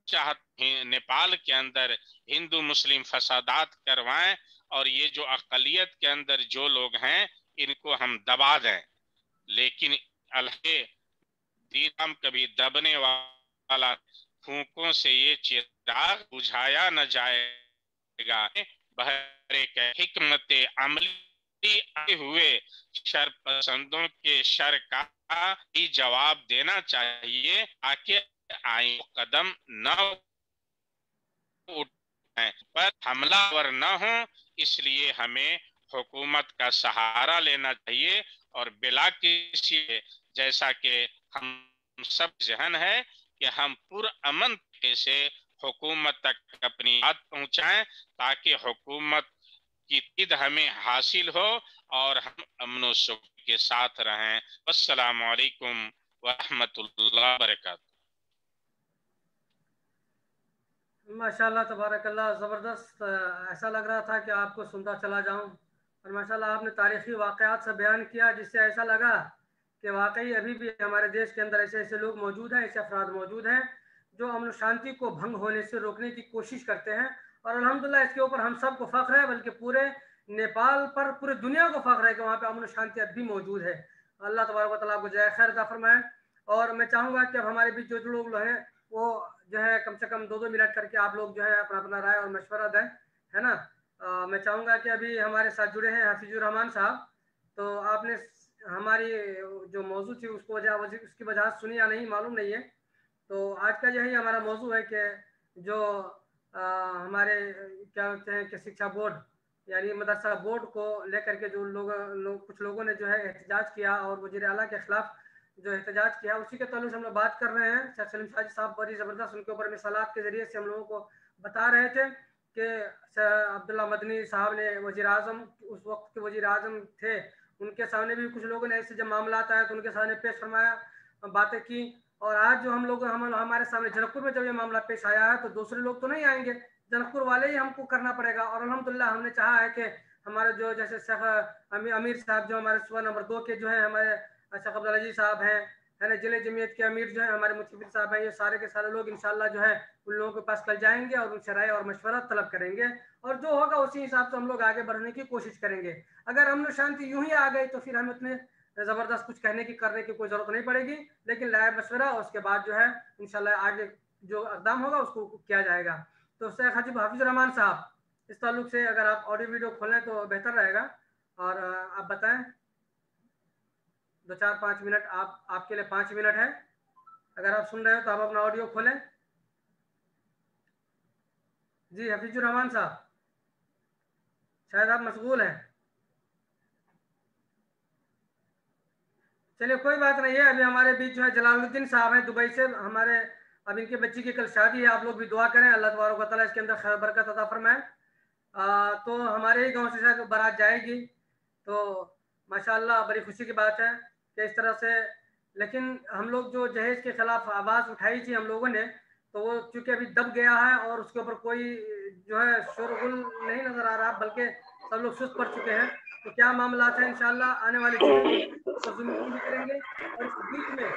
चाहते नेपाल के अंदर हिंदू मुस्लिम फसादात करवाएं, और ये जो अकलियत के अंदर जो लोग हैं इनको हम दबा दें। लेकिन अल्लाह दीन कभी दबने वाला, फूंकों से ये चिराग बुझाया न जाएगा। बहरे के हिकमत अमली आए हुए शर पसंदों के शर का ही जवाब देना चाहिए, ताकि आए कदम न उठाएं पर हमलावर न हो। इसलिए हमें हुकूमत का सहारा लेना चाहिए, और बिला किसी, जैसा कि हम सब जहन है कि हम पुरअमन से हुकूमत तक अपनी बात पहुंचाएं, ताकि हुकूमत की इद हमें हासिल हो और हम अमन सुख के साथ रहें। अस्सलामु अलैकुम व रहमतुल्लाहि व बरकातहू। माशाल्लाह तबारकल्लाह, ज़बरदस्त। ऐसा लग रहा था कि आपको सुनता चला जाऊं, और माशाल्लाह आपने तारीखी वाक़यात से बयान किया, जिससे ऐसा लगा कि वाकई अभी भी हमारे देश के अंदर ऐसे ऐसे लोग मौजूद हैं, ऐसे अफराद मौजूद हैं जो अमन शांति को भंग होने से रोकने की कोशिश करते हैं। और अल्हम्दुलिल्लाह इसके ऊपर हम सबको फख्र है, बल्कि पूरे नेपाल पर, पूरे दुनिया को फख्र है कि वहाँ पे अमन शांति अब भी मौजूद है। अल्लाह तबारक व तआला आपको जय खैर अता फरमाए। और मैं चाहूँगा कि अब हमारे बीच जो लोग हैं वो जो है कम से कम 2-2 मिनट करके आप लोग जो है अपना अपना राय और मशवरा दें, है ना। मैं चाहूँगा कि अभी हमारे साथ जुड़े हैं हफीजुर रहमान साहब, तो आपने हमारी जो मौजू थी उसकी वजह सुनी या नहीं मालूम नहीं है। तो आज का यही हमारा मौजू है कि जो हमारे क्या कहते हैं कि शिक्षा बोर्ड यानी मदरसा बोर्ड को लेकर के जो कुछ लोगों ने जो है एहतजाज किया और वज़ीर आला के खिलाफ जो एहतजाज किया, उसी के ताल्लुक से हम लोग बात कर रहे हैं। शेख सलीम साजिद साहब बड़ी ज़बरदस्त उनके ऊपर मिसालात के ज़रिए से हम लोगों को बता रहे थे कि अब्दुल्ला मदनी साहब ने वज़ीर आज़म, उस वक्त के वज़ीर आज़म थे, उनके सामने भी कुछ लोगों ने ऐसे जब मामला आया तो उनके सामने पेश फरमाया, बातें की। और आज जो हमारे सामने जनकपुर में जब ये मामला पेश आया है तो दूसरे लोग तो नहीं आएंगे, जनकपुर वाले ही हमको करना पड़ेगा। और अल्हम्दुलिल्लाह हमने चाहा है कि हमारे जो जैसे शेख अमीर साहब जो हमारे सूबा नंबर 2 के जो है हमारे शेख अब्दुल अजीज साहब हैं, है ना, जिले जमीयत के अमीर जो है हमारे मुतफिर साहब हैं, ये सारे के सारे लोग इंशाल्लाह जो है उन लोगों के पास कल जाएंगे और उनसे राय और मशवरा तलब करेंगे और जो होगा उसी हिसाब से हम लोग आगे बढ़ने की कोशिश करेंगे। अगर अमन शांति यूं ही आ गई तो फिर हम इतने ज़बरदस्त कुछ करने की कोई ज़रूरत नहीं पड़ेगी, लेकिन राय मशवरा उसके बाद जो है इंशाल्लाह आगे जो इक़दाम होगा उसको किया जाएगा। तो शेख हफीजुर रहमान साहब, इस ताल्लुक से अगर आप ऑडियो वीडियो खोलें तो बेहतर रहेगा और आप बताएं। 2-4-5 मिनट आपके लिए 5 मिनट है। अगर आप सुन रहे हो तो आप अपना ऑडियो खोलें। जी हफीजुर रहमान साहब, शायद आप मशगूल हैं। चलिए कोई बात नहीं है। अभी हमारे बीच जो है जलालुद्दीन साहब हैं दुबई से, हमारे अब इनके बच्ची की कल शादी है, आप लोग भी दुआ करें अल्लाह तबारक व तआला इसके अंदर खैर बरकत अता फरमाए। तो हमारे ही गांव से शायद बारात जाएगी, तो माशाल्लाह बड़ी खुशी की बात है कि इस तरह से। लेकिन हम लोग जो जहेज के खिलाफ आवाज़ उठाई थी हम लोगों ने, तो वो चूँकि अभी दब गया है और उसके ऊपर कोई जो है शोरगुल नहीं नज़र आ रहा, बल्कि सब लोग सुस्त पड़ चुके हैं। तो क्या मामला है इंशाल्लाह आने वाले दिनों में भी करेंगे। और इस बीच में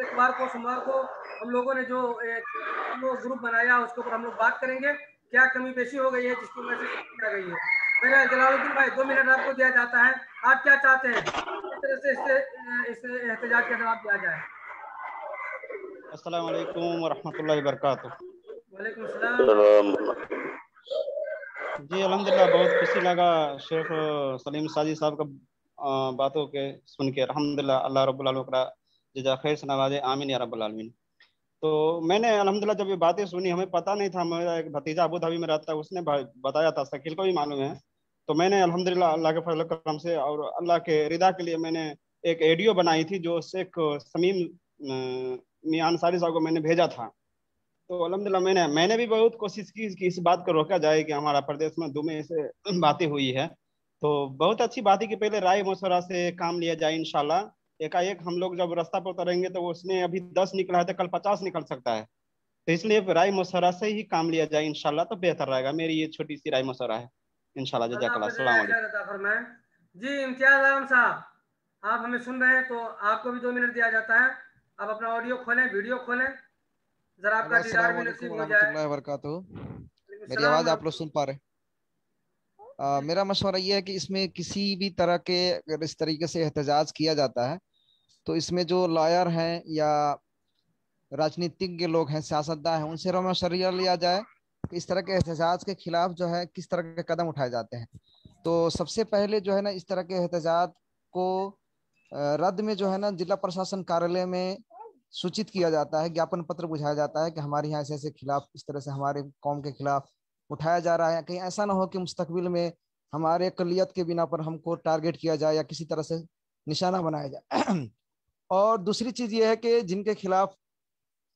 इतवार को सोमवार को हम लोगों ने जो ग्रुप बनाया उसके ऊपर हम लोग बात करेंगे क्या कमी पेशी हो गई है जिसकी वजह से किया गई है। मेरा जलालुद्दीन भाई 2 मिनट आपको दिया जाता है, आप क्या चाहते हैं किस तरह से इस एहतजाज का जवाब दिया जाए। अस्सलाम वालेकुम वरहमतुल्लाहि वबरकातुहू। वालेकुम सलाम। जी अल्हम्दुलिल्लाह बहुत खुशी लगा शेख सलीम साजिद साहब का बातों के सुन के। अल्हम्दुलिल्लाह अल्लाह रब्बुल आलमीन का जज़ा खैर से नवाजे, आमीन या रब्बुल आलमीन। तो मैंने अल्हम्दुलिल्लाह जब ये बातें सुनी, हमें पता नहीं था, मेरा एक भतीजा अबू धाबी में रहता है, उसने बताया था, शकील को भी मालूम है। तो मैंने अल्हम्दुलिल्लाह अल्लाह के फजल करम से और अल्लाह के रिदा के लिए मैंने एक ऑडियो बनाई थी जो शेख समीम मियां अंसारी साहब को मैंने भेजा था। तो अल्हम्दुलिल्लाह मैंने भी बहुत कोशिश की कि इस बात को रोका जाए कि हमारा प्रदेश में दुमे से बातें हुई है। तो बहुत अच्छी बात है कि पहले राय मशवरा से काम लिया जाए इंशाल्लाह। एकाएक हम लोग जब रास्ता पर उतरेंगे तो उसने अभी 10 निकला है तो कल 50 निकल सकता है, तो इसलिए राय मशवरा से ही काम लिया जाए इंशाल्लाह, तो बेहतर रहेगा। मेरी ये छोटी सी राय मशवरा है इंशाल्लाह। जज़ाकल्लाह, अस्सलाम वालेकुम। जी इम्तियाज आलम साहब, आप हमें सुन रहे हैं तो आपको भी 2 मिनट दिया जाता है। आप अपना ऑडियो खोलें, वीडियो खोलें, जरा आपका दीदार भी नसीब हो जाए। मेरी आवाज आप लोग सुन पा रहे? मेरा मशवरा ये है कि इसमें किसी भी तरह के अगर इस तरीके से एहतजाज किया जाता है तो इसमें जो लॉयर हैं या राजनीतिज्ञ लोग हैं, सियासतदान हैं, उनसे मशवरा लिया जाए कि इस तरह के एहतजाज के खिलाफ जो है किस तरह के कदम उठाए जाते हैं। तो सबसे पहले जो है ना इस तरह के एहतजाज को रद्द में जो है ना जिला प्रशासन कार्यालय में सूचित किया जाता है, ज्ञापन पत्र बुझाया जाता है कि हमारे यहाँ ऐसे ऐसे खिलाफ इस तरह से हमारे कौम के खिलाफ उठाया जा रहा है। कहीं ऐसा ना हो कि मुस्तकबिल में हमारे अक़लियत के बिना पर हमको टारगेट किया जाए या किसी तरह से निशाना बनाया जाए। और दूसरी चीज़ ये है कि जिनके खिलाफ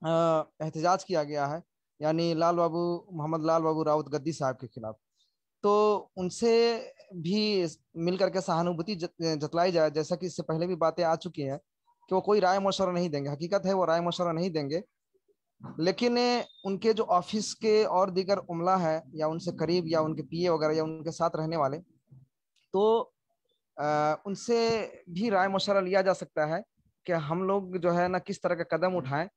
एहतजाज किया गया है यानी मोहम्मद लाल बाबू राउत गद्दी साहब के खिलाफ, तो उनसे भी मिलकर के सहानुभूति जतलाई जाए। जैसा कि इससे पहले भी बातें आ चुकी हैं कि वो कोई राय मशवरा नहीं देंगे, हकीकत है वो राय मशवरा नहीं देंगे, लेकिन उनके जो ऑफिस के और दीगर उमला है या उनसे करीब या उनके पीए वगैरह या उनके साथ रहने वाले, तो उनसे भी राय मशवरा लिया जा सकता है कि हम लोग जो है ना किस तरह का कदम उठाएं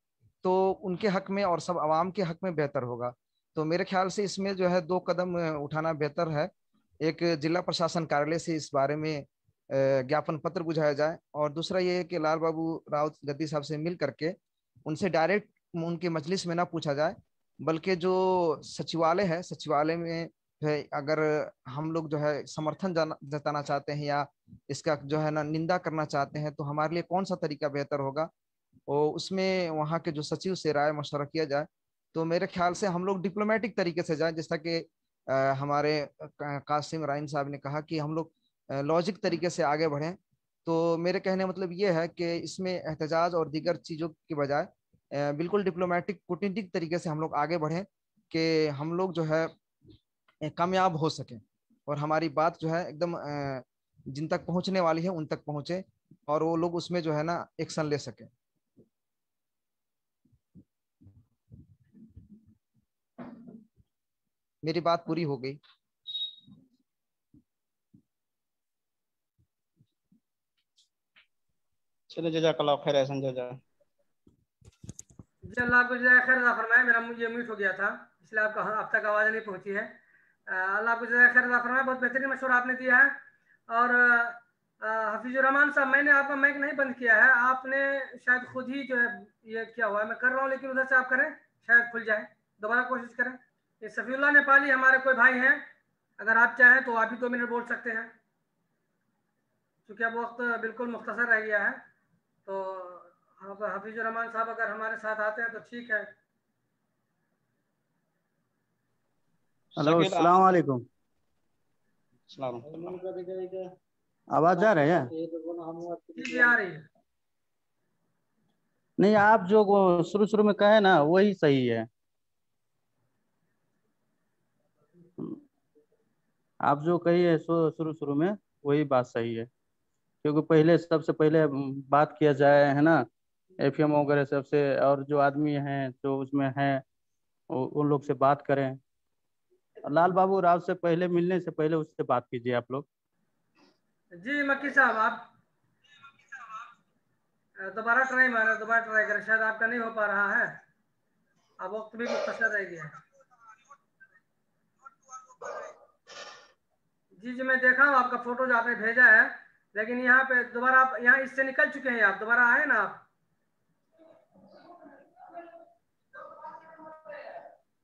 तो उनके हक में और सब आवाम के हक में बेहतर होगा। तो मेरे ख्याल से इसमें जो है 2 कदम उठाना बेहतर है। एक, जिला प्रशासन कार्यालय से इस बारे में ज्ञापन पत्र बुझाया जाए, और दूसरा ये है कि लाल बाबू राउत गद्दी साहब से मिल करके उनसे डायरेक्ट उनके मजलिस में ना पूछा जाए, बल्कि जो सचिवालय है, सचिवालय में है, अगर हम लोग जो है समर्थन जताना चाहते हैं या इसका जो है ना निंदा करना चाहते हैं, तो हमारे लिए कौन सा तरीका बेहतर होगा, और उसमें वहाँ के जो सचिव से राय मशवरा किया जाए। तो मेरे ख्याल से हम लोग डिप्लोमेटिक तरीके से जाएं, जैसा कि हमारे कासिम राइन साहब ने कहा कि हम लोग लॉजिक तरीके से आगे बढ़ें। तो मेरे कहने मतलब ये है कि इसमें एहतजाज और दीगर चीज़ों की बजाय बिल्कुल डिप्लोमेटिक कूटनीतिक तरीके से हम लोग आगे बढ़ें कि हम लोग जो है कामयाब हो सकें और हमारी बात जो है एकदम जिन तक पहुंचने वाली है उन तक पहुंचे और वो लोग उसमें जो है ना एक्शन ले सकें। मेरी बात पूरी हो गई। चलो जज़ाकल्लाह खैर एहसन जज़ा। जी अल्लाह आपको जज़ाए खैर अता फरमाए। मेरा मुझे म्यूट हो गया था इसलिए आप तक आवाज़ नहीं पहुंची है। अल्लाह आपको जज़ाए खैर अता फरमाए। बहुत बेहतरीन मशवरा आपने दिया है। और हफीजुर रहमान साहब, मैंने आपका माइक नहीं बंद किया है, आपने शायद खुद ही जो है ये किया हुआ है। मैं कर रहा हूँ लेकिन उधर से आप करें, शायद खुल जाए। दोबारा कोशिश करें। ये सफ़ीउल्लाह नेपाली हमारे कोई भाई हैं, अगर आप चाहें तो आप भी 2 मिनट बोल सकते हैं, क्योंकि अब वक्त बिल्कुल मुख्तसर रह गया है। तो हफीजुर रहमान साहब अगर हमारे साथ आते हैं तो ठीक है। हेलो, अस्सलाम वालेकुम। आवाज आ रही है? जी आ रही है। नहीं, आप जो शुरू शुरू में कहे ना वही सही है। आप जो कही है शुरू शुरू में वही बात सही है, क्योंकि पहले सबसे पहले बात किया जाए है ना एफएम वगैरह सबसे, और जो आदमी हैं जो उसमें हैं उन लोग से बात करें। लाल बाबू राव से पहले मिलने से पहले उससे बात कीजिए आप लोग। जी मक्की साहब, आप दोबारा ट्राई मारें, दोबारा ट्राई करें, शायद आपका नहीं हो पा रहा है। अब वक्त भी मुख्तसर रह गया है। जी जी मैं देखा हूँ आपका फोटो जो आपने भेजा है, लेकिन यहाँ पे दोबारा आप यहाँ इससे निकल चुके हैं, आप दोबारा आए ना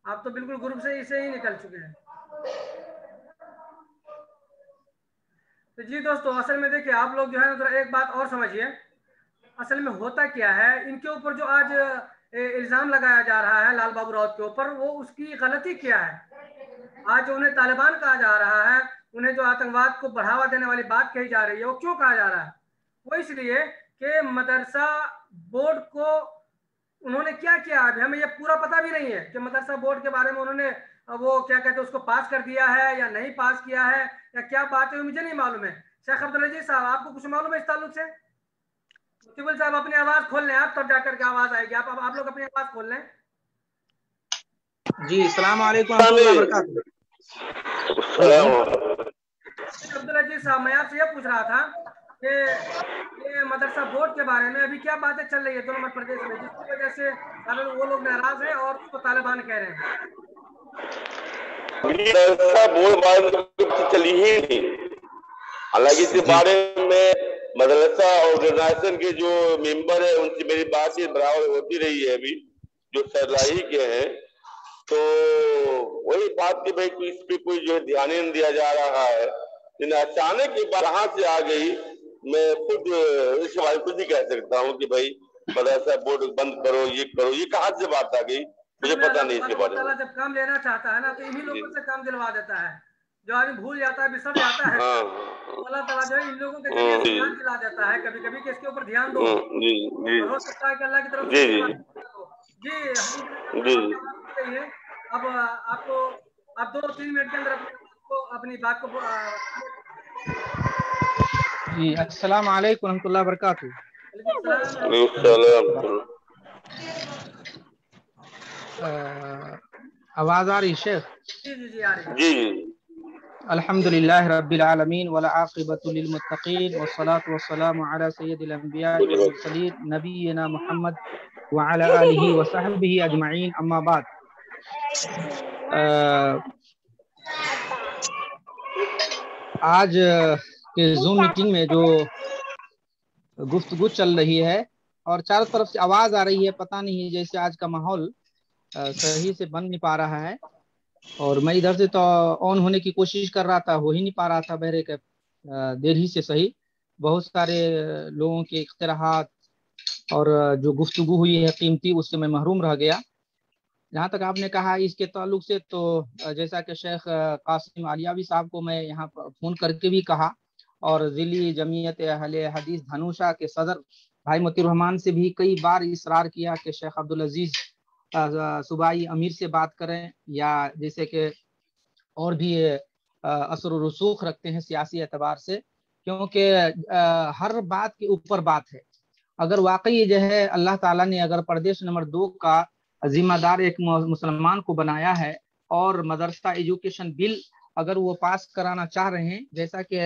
आप तो बिल्कुल ग्रुप से इसे ही निकल चुके हैं। तो जी दोस्तों, असल में देखिए आप लोग जो है ना एक बात और समझिए, असल में होता क्या है, इनके ऊपर जो आज इल्जाम लगाया जा रहा है लाल बाबू राउत के ऊपर, वो उसकी गलती क्या है? आज जो उन्हें तालिबान कहा जा रहा है, उन्हें जो आतंकवाद को बढ़ावा देने वाली बात कही जा रही है, वो क्यों कहा जा रहा है? वो इसलिए कि मदरसा बोर्ड को उन्होंने क्या किया, अभी हमें ये पूरा पता भी नहीं है कि मदरसा बोर्ड के बारे में उन्होंने वो क्या कहते हैं उसको पास कर दिया है या नहीं पास किया है या क्या बात है, मुझे नहीं मालूम है। शेख अब्दुल अजीज साहब, आपको कुछ मालूम है इस ताल्लुक से? मुफ्ती साहब अपनी आवाज खोल लें, आप तब जाकर के आवाज आएगी। आप लोग अपनी आवाज खोल लें। जी अस्सलाम वालेकुम रहमतुल्लाहि व बरकातहू। अब्दुल अजीज साहब, मैं आपसे ये पूछ रहा था कि ये मदरसा बोर्ड के बारे में अभी क्या बातें चल रही है 2 नंबर प्रदेश में, जिसकी वजह से वो लोग नाराज हैं और उसको तालिबान कह रहे हैं। मदरसा बोर्ड बारे में चली ही नहीं। हालांकि इसके बारे में मदरसा ऑर्गेनाइजेशन के जो मेंबर है उनसे मेरी बातचीत बराबर होती रही है, अभी जो सरलाही के हैं, तो वही बात की भाई इस पे कोई जो ध्यान नहीं दिया जा रहा है। लेकिन अचानक ये बात कहाँ से आ गई, मैं खुद इस बारे कुछ नहीं कह सकता हूँ कि भाई मदरसा बोर्ड बंद करो, ये करो, ये कहाँ से बात आ गई मुझे पता नहीं इसके बारे में। जब काम लेना चाहता है ना तो इन्हीं लोगों से काम दिलवा देता है। जो आदमी भूल जाता है, बिसर जाता है, अल्लाह ताला जो है इन लोगों के जरिए ध्यान दिला देता है कभी कभी कि इसके ऊपर ध्यान दो। हो सकता है कि अल्लाह की तरफ से जी। अब आपको आप 2-3 मिनट के अंदर अपनी बात को जी अस्सलाम वालेकुम रहमतुल्लाहि व बरकातहू। आवाज आ रही शेख? जी आ रही है। अल्हम्दुलिल्लाह रब्बिल आलमीन वल आक़िबतु लिल मुत्तक़ीन वस्सलातु वस्सलामु अला सय्यिदिल अंबिया वल मुरसलीन नबीना मुहम्मद व अला आलिहि व सहबिहि अजमईन, अम्मा बाद। आज के जूम मीटिंग में जो गुफ्तगू चल रही है और चारों तरफ से आवाज आ रही है, पता नहीं जैसे आज का माहौल सही से बन नहीं पा रहा है। और मैं इधर से तो ऑन होने की कोशिश कर रहा था, हो ही नहीं पा रहा था बहरे के देर ही से सही। बहुत सारे लोगों के इख्तिराहात और जो गुफ्तगू हुई है कीमती, उससे मैं महरूम रह गया। जहाँ तक आपने कहा इसके ताल्लुक से, तो जैसा कि शेख कासिम आलियावी साहब को मैं यहाँ पर फ़ोन करके भी कहा और ज़िली जमीयत अहले हदीस धनुषा के सदर भाई मोती रहमान से भी कई बार इसरार किया कि शेख अब्दुल अजीज़ सूबाई अमीर से बात करें, या जैसे कि और भी असर व रसूख रखते हैं सियासी एतबार से, क्योंकि हर बात के ऊपर बात है। अगर वाकई जो है अल्लाह ताला ने अगर प्रदेश नंबर 2 का जिम्मेदार एक मुसलमान को बनाया है और मदरसा एजुकेशन बिल अगर वो पास कराना चाह रहे हैं, जैसा कि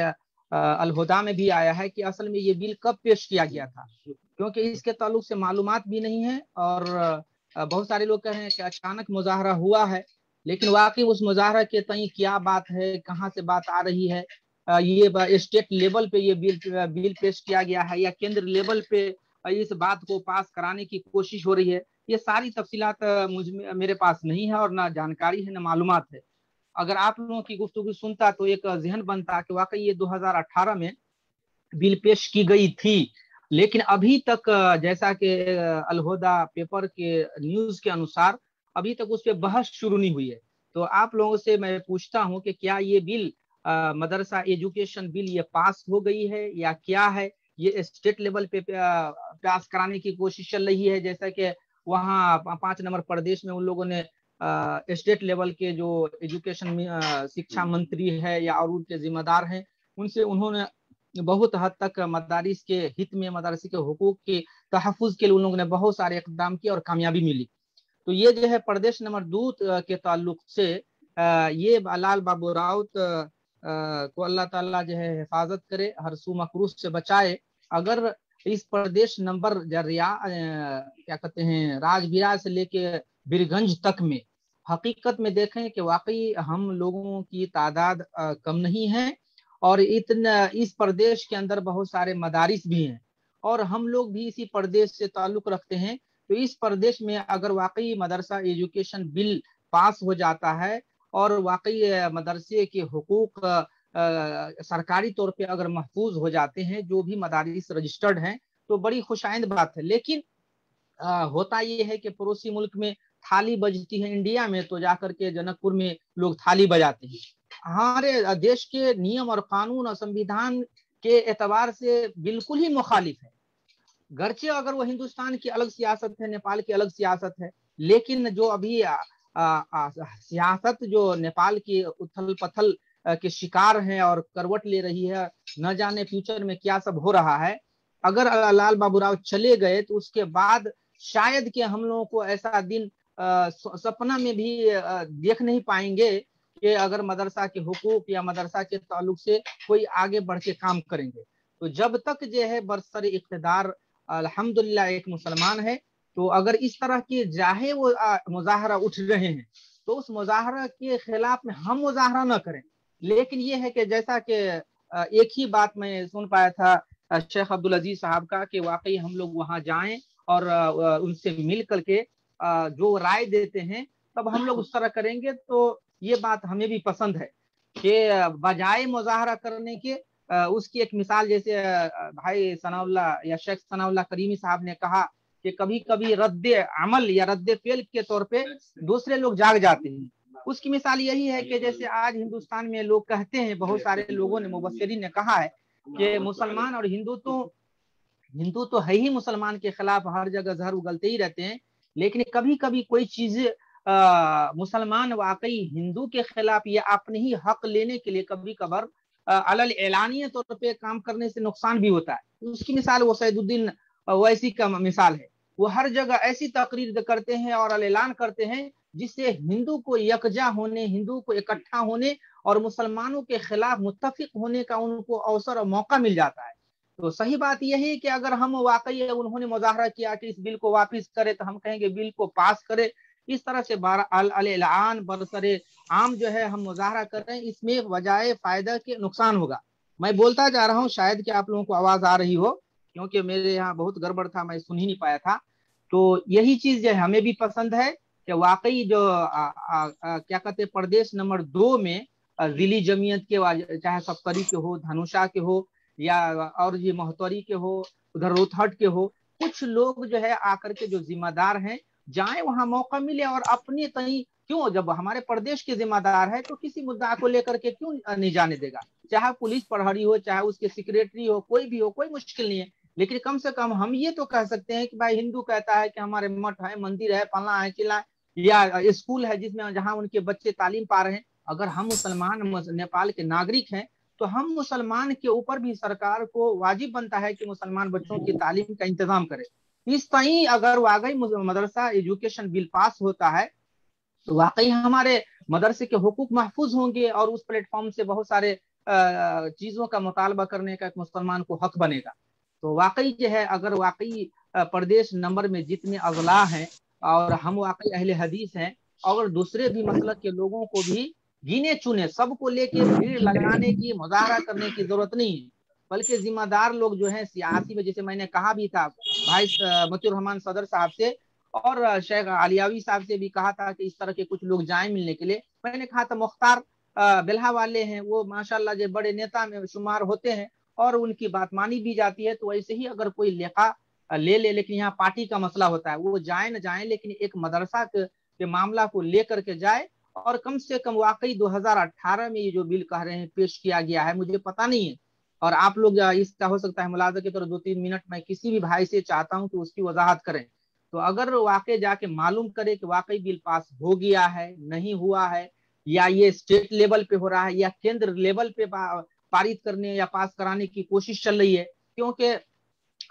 अल-हुदा में भी आया है कि असल में ये बिल कब पेश किया गया था, क्योंकि इसके ताल्लुक से मालूमात भी नहीं है। और बहुत सारे लोग कह रहे हैं कि अचानक मुजाहरा हुआ है, लेकिन वाकई उस मुजाहरा के तई क्या बात है, कहाँ से बात आ रही है, ये स्टेट लेवल पे ये बिल पेश किया गया है या केंद्र लेवल पे इस बात को पास कराने की कोशिश हो रही है, ये सारी तफसीलात मेरे पास नहीं है और ना जानकारी है ना मालूमात है। अगर आप लोगों की गुफ्तगू सुनता तो एक जहन बनता कि वाकई ये 2018 में बिल पेश की गई थी, लेकिन अभी तक जैसा कि अल-हुदा पेपर के न्यूज के अनुसार अभी तक उस पर बहस शुरू नहीं हुई है। तो आप लोगों से मैं पूछता हूं कि क्या ये बिल मदरसा एजुकेशन बिल ये पास हो गई है या क्या है, ये स्टेट लेवल पे पास कराने की कोशिश चल रही है, जैसा कि वहाँ 5 नंबर प्रदेश में उन लोगों ने स्टेट लेवल के जो एजुकेशन शिक्षा मंत्री है या और उनके जिम्मेदार हैं, उनसे उन्होंने बहुत हद तक मदारिस के हित में, मदरसे के हुकूक के तहफ़्फ़ुज़ के लिए उन लोगों ने बहुत सारे इक़दाम किए और कामयाबी मिली। तो ये जो है प्रदेश नंबर 2 के ताल्लुक से ये लाल बाबू राउत को अल्लाह ताला जो है हिफाजत करे, हर सू मकरूह से बचाए। अगर इस प्रदेश नंबर क्या कहते हैं राजबिरा से लेके बीरगंज तक में हकीकत में देखें कि वाकई हम लोगों की तादाद कम नहीं है और इतना इस प्रदेश के अंदर बहुत सारे मदारिस भी हैं और हम लोग भी इसी प्रदेश से ताल्लुक रखते हैं। तो इस प्रदेश में अगर वाकई मदरसा एजुकेशन बिल पास हो जाता है और वाकई मदरसे के हुकूक सरकारी तौर पे अगर महफूज हो जाते हैं, जो भी मदारिस रजिस्टर्ड हैं, तो बड़ी खुशाइंद बात है। लेकिन होता ये है कि पड़ोसी मुल्क में थाली बजती है, इंडिया में तो जाकर के जनकपुर में लोग थाली बजाते हैं। हमारे देश के नियम और कानून और संविधान के एतबार से बिल्कुल ही मुखालिफ है। गर्चे अगर वो हिंदुस्तान की अलग सियासत है, नेपाल की अलग सियासत है, लेकिन जो अभी सियासत जो नेपाल की उथल पथल के शिकार है और करवट ले रही है, न जाने फ्यूचर में क्या सब हो रहा है। अगर लाल बाबू राव चले गए तो उसके बाद शायद कि हम लोगों को ऐसा दिन सपना में भी देख नहीं पाएंगे कि अगर मदरसा के हुकूक या मदरसा के ताल्लुक से कोई आगे बढ़ के काम करेंगे। तो जब तक जो है बरसर इक़्तिदार अल्हम्दुलिल्लाह एक मुसलमान है, तो अगर इस तरह के चाहे वो मुजाहरा उठ रहे हैं तो उस मुजाहरा के खिलाफ में हम मुजाहरा न करें। लेकिन ये है कि जैसा कि एक ही बात मैं सुन पाया था शेख अब्दुल अजीज साहब का कि वाकई हम लोग वहाँ जाएं और उनसे मिल करके जो राय देते हैं तब हम लोग उस तरह करेंगे। तो ये बात हमें भी पसंद है कि बजाय मुजाहरा करने के उसकी एक मिसाल जैसे भाई सनाउल्लाह या शेख सनाउल्लाह करीमी साहब ने कहा कि कभी कभी रद्दे अमल या रद्दे फेल के तौर पे दूसरे लोग जाग जाते हैं। उसकी मिसाल यही है कि जैसे आज हिंदुस्तान में लोग कहते हैं, बहुत सारे लोगों ने मुबस्सिरीन ने कहा है कि मुसलमान और हिंदू तो है ही मुसलमान के खिलाफ हर जगह जहर उगलते ही रहते हैं, लेकिन कभी कभी कोई चीज मुसलमान वाकई हिंदू के खिलाफ या अपने ही हक लेने के लिए कभी कभार अलल एलानिया तौर पे काम करने से नुकसान भी होता है। उसकी मिसाल वो सैदुद्दीन ओवैसी का मिसाल है। वो हर जगह ऐसी तकरीर करते हैं और ऐलान करते हैं जिससे हिंदू को यकजा होने, हिंदू को इकट्ठा होने और मुसलमानों के खिलाफ मुत्तफिक होने का उनको अवसर और मौका मिल जाता है। तो सही बात यह है कि अगर हम वाकई उन्होंने मुजाहरा किया कि इस बिल को वापस करे तो हम कहेंगे बिल को पास करे। इस तरह से अल-ऐलान बरसरे आम जो है हम मुजाहरा कर रहे हैं, इसमें बजाय फायदा के नुकसान होगा। मैं बोलता जा रहा हूँ, शायद कि आप लोगों को आवाज आ रही हो, क्योंकि मेरे यहाँ बहुत गड़बड़ था, मैं सुन ही नहीं पाया था। तो यही चीज जो है हमें भी पसंद है कि वाकई जो क्या कहते हैं प्रदेश नंबर 2 में जिली जमीयत के चाहे सप्तरी के हो, धनुषा के हो या और ये मोहतरी के हो, उधर रोहतहट के हो, कुछ लोग जो है आकर के जो जिम्मेदार हैं जाए वहां मौका मिले और अपने तई क्यों, जब हमारे प्रदेश के जिम्मेदार है तो किसी मुद्दा को लेकर के क्यों नहीं जाने देगा, चाहे पुलिस प्रहरी हो, चाहे उसके सेक्रेटरी हो, कोई भी हो, कोई मुश्किल नहीं है। लेकिन कम से कम हम ये तो कह सकते हैं कि भाई हिंदू कहता है कि हमारे मठ है, मंदिर है, फलना है, चिल्ला या स्कूल है जिसमें जहां उनके बच्चे तालीम पा रहे हैं। अगर हम मुसलमान नेपाल के नागरिक हैं तो हम मुसलमान के ऊपर भी सरकार को वाजिब बनता है कि मुसलमान बच्चों की तालीम का इंतजाम करे। इस तई अगर वाकई मदरसा एजुकेशन बिल पास होता है तो वाकई हमारे मदरसे के हुकूक महफूज होंगे और उस प्लेटफॉर्म से बहुत सारे चीजों का मुतालबा करने का एक मुसलमान को हक बनेगा। तो वाकई जो है अगर वाकई प्रदेश नंबर में जितने अजला हैं और हम वाकई अहले हदीस हैं और दूसरे भी मसलक के लोगों को भी गिने चुने, सबको लेके भीड़ लगाने की, मुजाहरा करने की जरूरत नहीं है, बल्कि जिम्मेदार लोग जो है सियासी में, जैसे मैंने कहा भी था भाई मतियुर रहमान सदर साहब से और शेख आलियावी साहब से भी कहा था कि इस तरह के कुछ लोग जाए मिलने के लिए। मैंने कहा था मुख्तार बेल्हा वाले हैं, वो माशाल्लाह जो बड़े नेता में शुमार होते हैं और उनकी बात मानी भी जाती है, तो ऐसे ही अगर कोई लेखा ले ले, लेकिन यहाँ पार्टी का मसला होता है, वो जाए न जाए लेकिन एक मदरसा के मामला को लेकर के जाए। और कम से कम वाकई 2018 में ये जो बिल कह रहे हैं पेश किया गया है, मुझे पता नहीं है और आप लोग इसका हो सकता है मुलाजा के तौर 2-3 मिनट में किसी भी भाई से चाहता हूं कि उसकी वजाहत करें। तो अगर वाकई जाके मालूम करे कि वाकई बिल पास हो गया है, नहीं हुआ है, या ये स्टेट लेवल पे हो रहा है या केंद्र लेवल पे पारित करने या पास कराने की कोशिश चल रही है, क्योंकि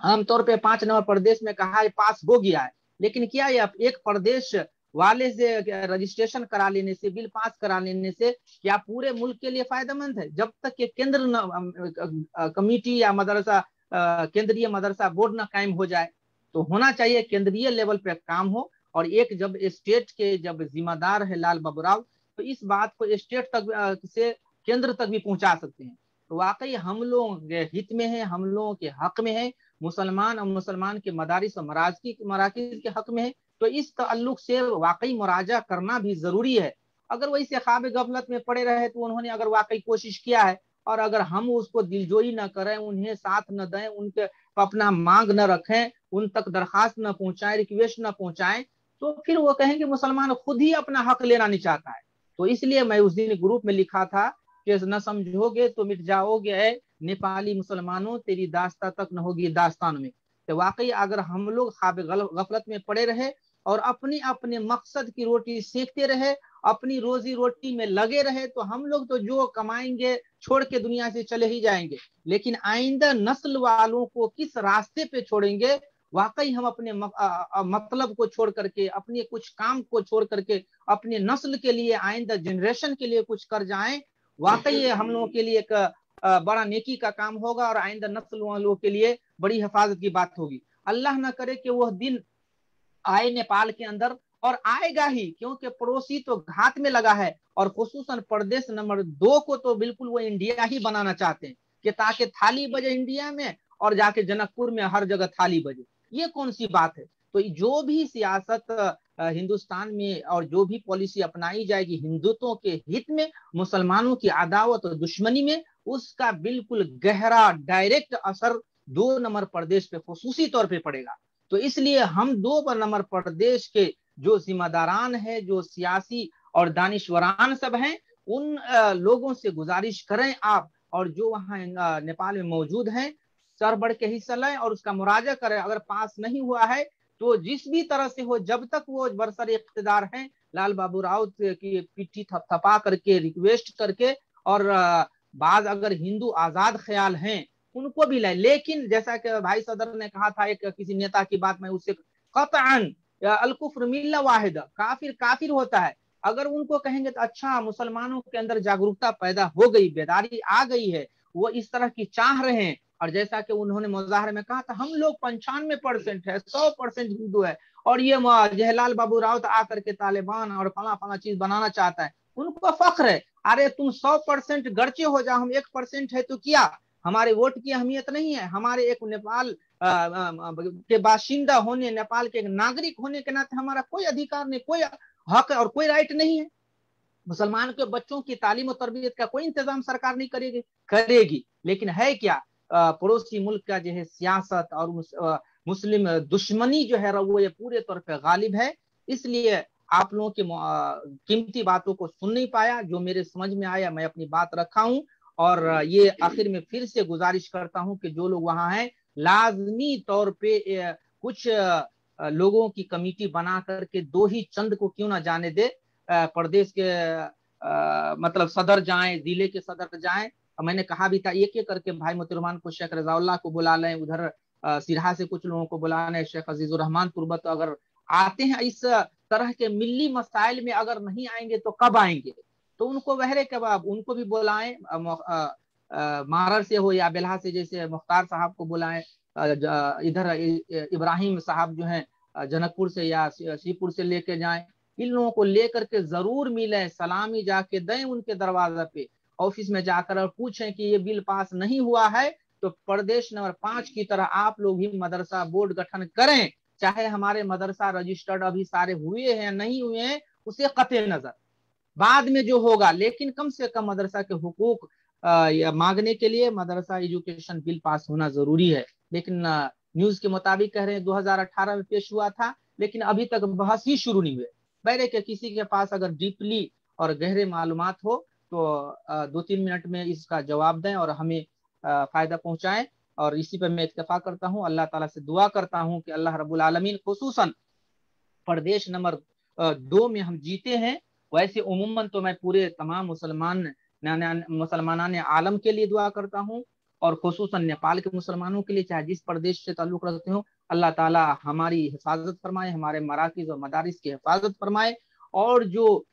आमतौर पे 5 नंबर प्रदेश में कहा है पास हो गया है, लेकिन क्या ये एक प्रदेश वाले से रजिस्ट्रेशन करा लेने से, बिल पास करा लेने से क्या पूरे मुल्क के लिए फायदेमंद है? जब तक कि केंद्र कमेटी या मदरसा केंद्रीय मदरसा बोर्ड न कायम हो जाए, तो होना चाहिए केंद्रीय लेवल पे काम हो। और एक जब स्टेट के जब जिम्मेदार है लाल बाबू राव, तो इस बात को स्टेट तक से केंद्र तक भी पहुंचा सकते हैं। तो वाकई हम लोगों के हित में है, हम लोगों के हक में है, मुसलमान और मुसलमान के मदारिस और मराकिज के हक में है। तो इस ताल्लुक से वाकई मुराजा करना भी जरूरी है। अगर वैसे ख्वाब गफलत में पड़े रहे तो उन्होंने अगर वाकई कोशिश किया है और अगर हम उसको दिलजोई न करें, उन्हें साथ न दें, उनके अपना मांग न रखें, उन तक दरखास्त न पहुंचाएं, रिक्वेस्ट न पहुंचाएं, तो फिर वो कहेंगे मुसलमान खुद ही अपना हक लेना नहीं चाहता है। तो इसलिए मैं उस दिन ग्रुप में लिखा था कि न समझोगे तो मिट जाओगे नेपाली मुसलमानों, तेरी दास्ता तक न होगी दास्तान में। तो वाकई अगर हम लोग ख्वाब गफलत में पड़े रहे और अपने अपने मकसद की रोटी सेकते रहे, अपनी रोजी रोटी में लगे रहे, तो हम लोग तो जो कमाएंगे छोड़ के दुनिया से चले ही जाएंगे, लेकिन आइंदा नस्ल वालों को किस रास्ते पे छोड़ेंगे? वाकई हम अपने मतलब को छोड़ करके, अपने कुछ काम को छोड़ करके अपने नस्ल के लिए, आइंदा जनरेशन के लिए कुछ कर जाएं, वाकई हम लोगों के लिए एक बड़ा नेकी का काम होगा और आइंदा नस्ल वालों के लिए बड़ी हिफाजत की बात होगी। अल्लाह न करे कि वह दिन आए नेपाल के अंदर, और आएगा ही, क्योंकि पड़ोसी तो घात में लगा है और खुसूसन प्रदेश नंबर 2 को तो बिल्कुल वो इंडिया ही बनाना चाहते हैं कि ताकि थाली बजे इंडिया में और जाके जनकपुर में हर जगह थाली बजे। ये कौन सी बात है? तो जो भी सियासत हिंदुस्तान में और जो भी पॉलिसी अपनाई जाएगी हिंदुत्वों के हित में, मुसलमानों की अदावत और दुश्मनी में, उसका बिल्कुल गहरा डायरेक्ट असर 2 नंबर प्रदेश पे खुसूसी तौर पे पड़ेगा। तो इसलिए हम 2 नंबर प्रदेश के जो जिम्मेदारान है, जो सियासी और दानिशवरान सब हैं, उन लोगों से गुजारिश करें आप, और जो वहाँ नेपाल में मौजूद हैं, सर बढ़ के हिस्सा लें और उसका मुराजा करें। अगर पास नहीं हुआ है तो जिस भी तरह से हो, जब तक वो बरसर इख्तिदार हैं, लाल बाबू राउत की पिट्ठी थपथपा करके, रिक्वेस्ट करके, और बाद अगर हिंदू आजाद ख्याल हैं उनको भी लाए। लेकिन जैसा कि भाई सदर ने कहा था, एक किसी नेता की बात मैं उससे कतअन अल कुफ्र मिल्ला वाहिदा, काफिर काफिर होता है। अगर उनको कहेंगे तो अच्छा, मुसलमानों के अंदर जागरूकता पैदा हो गई, बेदारी आ गई है, वो इस तरह की चाह रहे हैं, और जैसा कि उन्होंने मुजाहरे में कहा था, हम लोग 95% है, 100% हिंदू है, और ये जयलाल बाबू राउत आकर के तालिबान और फला फला चीज बनाना चाहता है, उनको फख्र है। अरे तुम 100% गर्चे हो जाओ, हम 1% है तो क्या, हमारे वोट की अहमियत नहीं है? हमारे एक नेपाल के बाशिंदा होने, नेपाल के एक नागरिक होने के नाते हमारा कोई अधिकार नहीं, कोई हक और कोई राइट नहीं है? मुसलमान के बच्चों की तालीम और तरबियत का कोई इंतजाम सरकार नहीं करेगी। लेकिन है क्या, पड़ोसी मुल्क का जो है सियासत और मुस्लिम दुश्मनी जो है वो ये पूरे तौर पे गालिब है। इसलिए आप लोगों की कीमती बातों को सुन नहीं पाया, जो मेरे समझ में आया मैं अपनी बात रखा हूं। और ये आखिर में फिर से गुजारिश करता हूं कि जो लोग वहां हैं लाजमी तौर पे कुछ लोगों की कमेटी बना करके 2 ही चंद को क्यों ना जाने दे, प्रदेश के मतलब सदर जाएं, जिले के सदर जाएं। मैंने कहा भी था एक एक करके भाई मोतिरहमान को, शेख रजाउल्लाह को बुला लें, उधर सिरहा से कुछ लोगों को बुला लें, शेख अजीजुर रहमान तुर्बत अगर आते हैं इस तरह के मिली मसाइल में, अगर नहीं आएंगे तो कब आएंगे? तो उनको बहरे कबाब उनको भी बुलाएं, मारर से हो या बेल्हा से, जैसे मुख्तार साहब को बुलाएं, इधर इब्राहिम साहब जो हैं जनकपुर से या श्रीपुर से लेके जाएं, इन लोगों को लेकर के जरूर मिले, सलामी जाके दें उनके दरवाजे पे, ऑफिस में जाकर और पूछें कि ये बिल पास नहीं हुआ है तो प्रदेश नंबर 5 की तरह आप लोग भी मदरसा बोर्ड गठन करें। चाहे हमारे मदरसा रजिस्टर्ड अभी सारे हुए हैं नहीं हुए हैं उसे कते नजर बाद में जो होगा, लेकिन कम से कम मदरसा के हुकूक मांगने के लिए मदरसा एजुकेशन बिल पास होना जरूरी है। लेकिन न्यूज के मुताबिक कह रहे हैं 2018 में पेश हुआ था, लेकिन अभी तक बहस ही शुरू नहीं हुए। बहरे के किसी के पास अगर डीपली और गहरे मालूमात हो तो 2-3 मिनट में इसका जवाब दें और हमें फायदा पहुंचाएं। और इसी पर मैं इत्तेफा करता हूं, अल्लाह ताला से दुआ करता हूं कि अल्लाह रब्बुल आलमीन खुसूसन प्रदेश नंबर 2 में हम जीते हैं। वैसे उमूमन तो मैं पूरे तमाम मुसलमान आलम के लिए दुआ करता हूँ, और खुसूसन नेपाल के मुसलमानों के लिए, चाहे जिस प्रदेश से ताल्लुक रखते हो, अल्लाह ताला हमारी हिफाजत फरमाए, हमारे मराकिज और मदारिस की हिफाजत फरमाए। और जो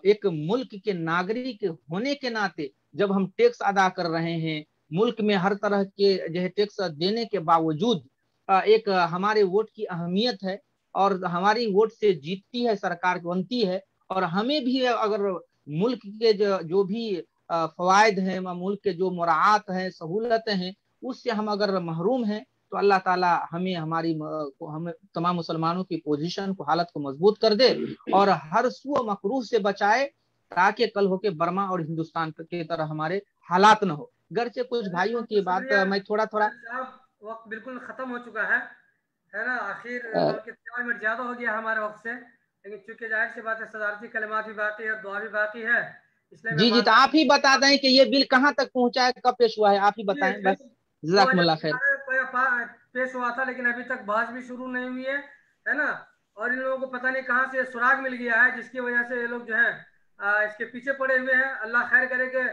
एक मुल्क के नागरिक होने के नाते जब हम टैक्स अदा कर रहे हैं, मुल्क में हर तरह के जो है टैक्स देने के बावजूद एक हमारे वोट की अहमियत है, और हमारी वोट से जीतती है सरकार बनती है, और हमें भी अगर मुल्क के जो भी फवायद हैं, मुल्क के जो मुराआत हैं, सहूलतें हैं, उससे हम अगर महरूम हैं तो अल्लाह ताला हमें हमें तमाम मुसलमानों की पोजीशन को, हालत को मजबूत कर दे और हर सू मकरूह से बचाए, ताकि कल होके बर्मा और हिंदुस्तान की तरह हमारे हालात न हो। घर से कुछ भाइयों की बात मैं थोड़ा वक्त बिल्कुल खत्म हो चुका है ना, आखिर बल्कि 4 मिनट ज्यादा हो गया हमारे वक्त से, लेकिन चूंकि जाहिर सी बात है सदारती कलमात भी बाकी है और दुआ भी बाकी है, इसलिए जी तो आप ही बता दें कि ये बिल कहाँ तक पहुंचा है, कब पेश हुआ है, आप ही बताएं बस। जज़ाकुमुल्लाह खैर। पेश हुआ था लेकिन अभी तक बहस भी शुरू नहीं हुई है ना, और इन लोगों को पता नहीं कहाँ से सुराग मिल गया है, जिसकी वजह से ये लोग जो है इसके पीछे पड़े हुए हैं। अल्लाह खैर करे कि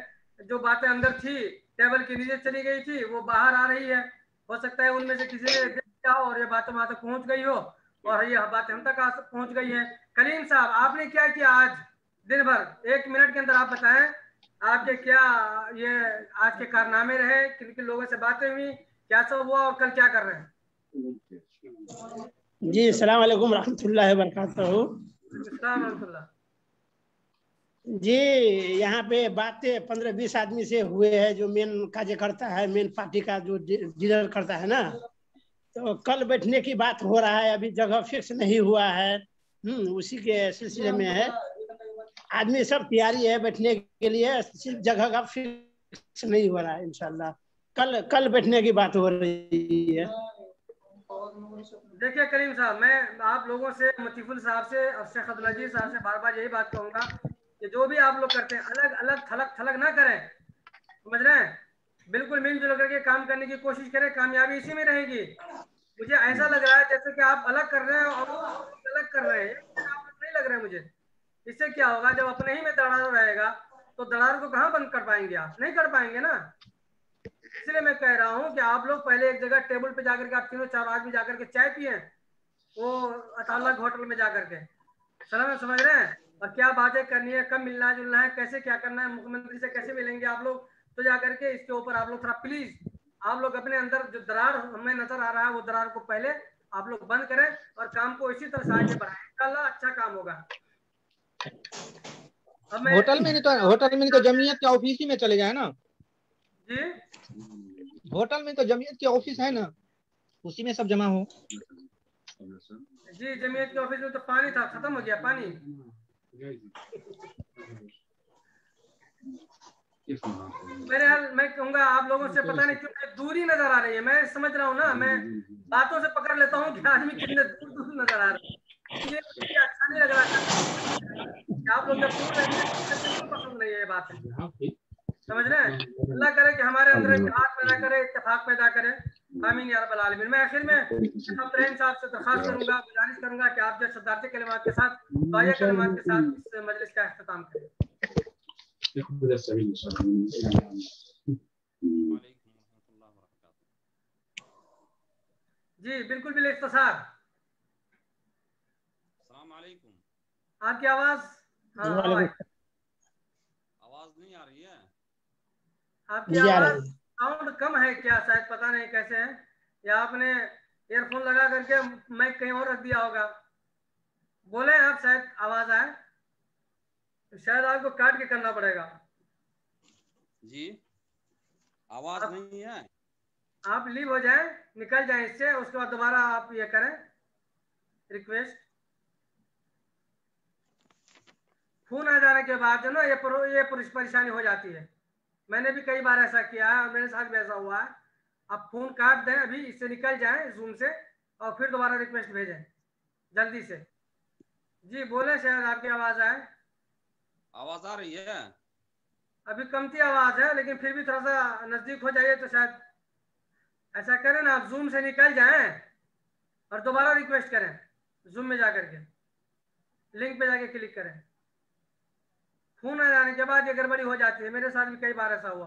जो बातें अंदर थी टेबल के नीचे चली गई थी वो बाहर आ रही है, हो सकता है उनमें से किसी ने देखा हो और ये बातें वहां तक पहुंच गई हो और ये बातें हम तक पहुंच गई है। कलीम साहब आपने क्या किया आज दिन भर, 1 मिनट के अंदर आप बताएं आपके क्या ये आज के कारनामे रहे, किन किन लोगों से बातें हुई, क्या सब हुआ और कल क्या कर रहे हैं? जी अस्सलाम वालेकुम रहमतुल्लाहि व बरकातहू। जी यहाँ पे बातें 15-20 आदमी से हुए हैं, जो मेन कार्यकर्ता है, मेन पार्टी का जो लीडर करता है ना, तो कल बैठने की बात हो रहा है, अभी जगह फिक्स नहीं हुआ है। उसी के सिलसिले में है, आदमी सब तैयारी है बैठने के लिए, सिर्फ जगह का फिक्स नहीं हो रहा है। इंशाल्लाह कल बैठने की बात हो रही है। देखिए करीम साहब, मैं आप लोगों से, मतीफुल साहब से और शेख अब्दुल अजीज साहब से बार बार यही बात कहूंगा कि जो भी आप लोग करते हैं अलग अलग थलग थलग ना करें, समझ रहे हैं, बिल्कुल मिलजुल करके काम करने की कोशिश करें, कामयाबी इसी में रहेगी। मुझे ऐसा लग रहा है जैसे कि आप अलग कर रहे हैं और अलग कर रहे हैं, आप नहीं लग रहे हैं मुझे। इससे क्या होगा, जब अपने ही में दरार रहेगा तो दरार को कहाँ बंद कर पाएंगे, आप नहीं कर पाएंगे ना। इसलिए मैं कह रहा हूँ कि आप लोग पहले एक जगह टेबल पे जाकर के आप 3-4 आदमी जाकर के चाय पिए, वो अतालक होटल में जाकर के, समझ रहे हैं, और क्या बातें करनी है, कब मिलना जुलना है, कैसे क्या करना है, मुख्यमंत्री से कैसे मिलेंगे आप लोग, तो जाकर के इसके ऊपर आप लोग थोड़ा प्लीज आप लोग अपने अंदर जो दरार हमें नजर आ रहा है वो दरार को पहले आप लोग बंद करें और काम को इसी तरह से आगे बढ़ाएं, इंशाल्लाह अच्छा काम होगा। होटल में नहीं तो जमीयत के ऑफिस ही में चले जाए ना जी। होटल में तो जमीयत के ऑफिस है ना, उसी में सब जमा हो। जी जमीयत के ऑफिस में तो पानी था, खत्म हो गया पानी। मेरे हाल मैं कहूँगा आप लोगों से पता नहीं क्यों दूरी नजर आ रही है। मैं समझ रहा हूँ ना, मैं बातों से पकड़ लेता हूँ कि आदमी कितने दूर दूर नजर आ रहे हैं। ये अच्छा नहीं लग रहा है। आप लोग जब दूर रहेंगे तो बिल्कुल पसंद नहीं है ये बात है, समझ रहे हैं। अल्लाह करे कि हमारे अंदर इत्तेफाक पैदा करे, इत्तेफाक पैदा करे, आमीन या रब्बल आलमीन। मैं आखिर में इब्राहिम साहब से दरखास्त करूंगा, गुजारिश करूंगा कि आप जो सदारती कलिमात के साथ दुआया कलिमात के साथ इस मजलिस का इख्तिताम करें। जी बिल्कुल बिल इख्तिसार। अस्सलाम वालेकुम। आपकी आवाज आवाज नहीं आ रही है। आपकी आवाज साउंड कम है क्या, शायद पता नहीं कैसे है, या आपने ईयरफोन लगा करके माइक कहीं और रख दिया होगा। बोले आप, शायद आवाज आए, शायद आपको काट के करना पड़ेगा। जी आवाज नहीं है। आप लीव हो जाए, निकल जाए इससे, उसके बाद दोबारा आप ये करें रिक्वेस्ट। फोन आ जाने के बाद जो ना ये परेशानी हो जाती है। मैंने भी कई बार ऐसा किया है और मेरे साथ भी ऐसा हुआ है। आप फोन काट दें, अभी इससे निकल जाएं जूम से और फिर दोबारा रिक्वेस्ट भेजें जल्दी से। जी बोले, शायद आपकी आवाज आए। आवाज आ रही है। अभी कमती आवाज है, लेकिन फिर भी थोड़ा सा नजदीक हो जाइए तो शायद। ऐसा करें ना, आप जूम से निकल जाएं और दोबारा रिक्वेस्ट करें, जूम में जाकर के लिंक पे जाके क्लिक करें। फोन आ जाने के बाद ये गड़बड़ी हो जाती है, मेरे साथ भी कई बार ऐसा हुआ।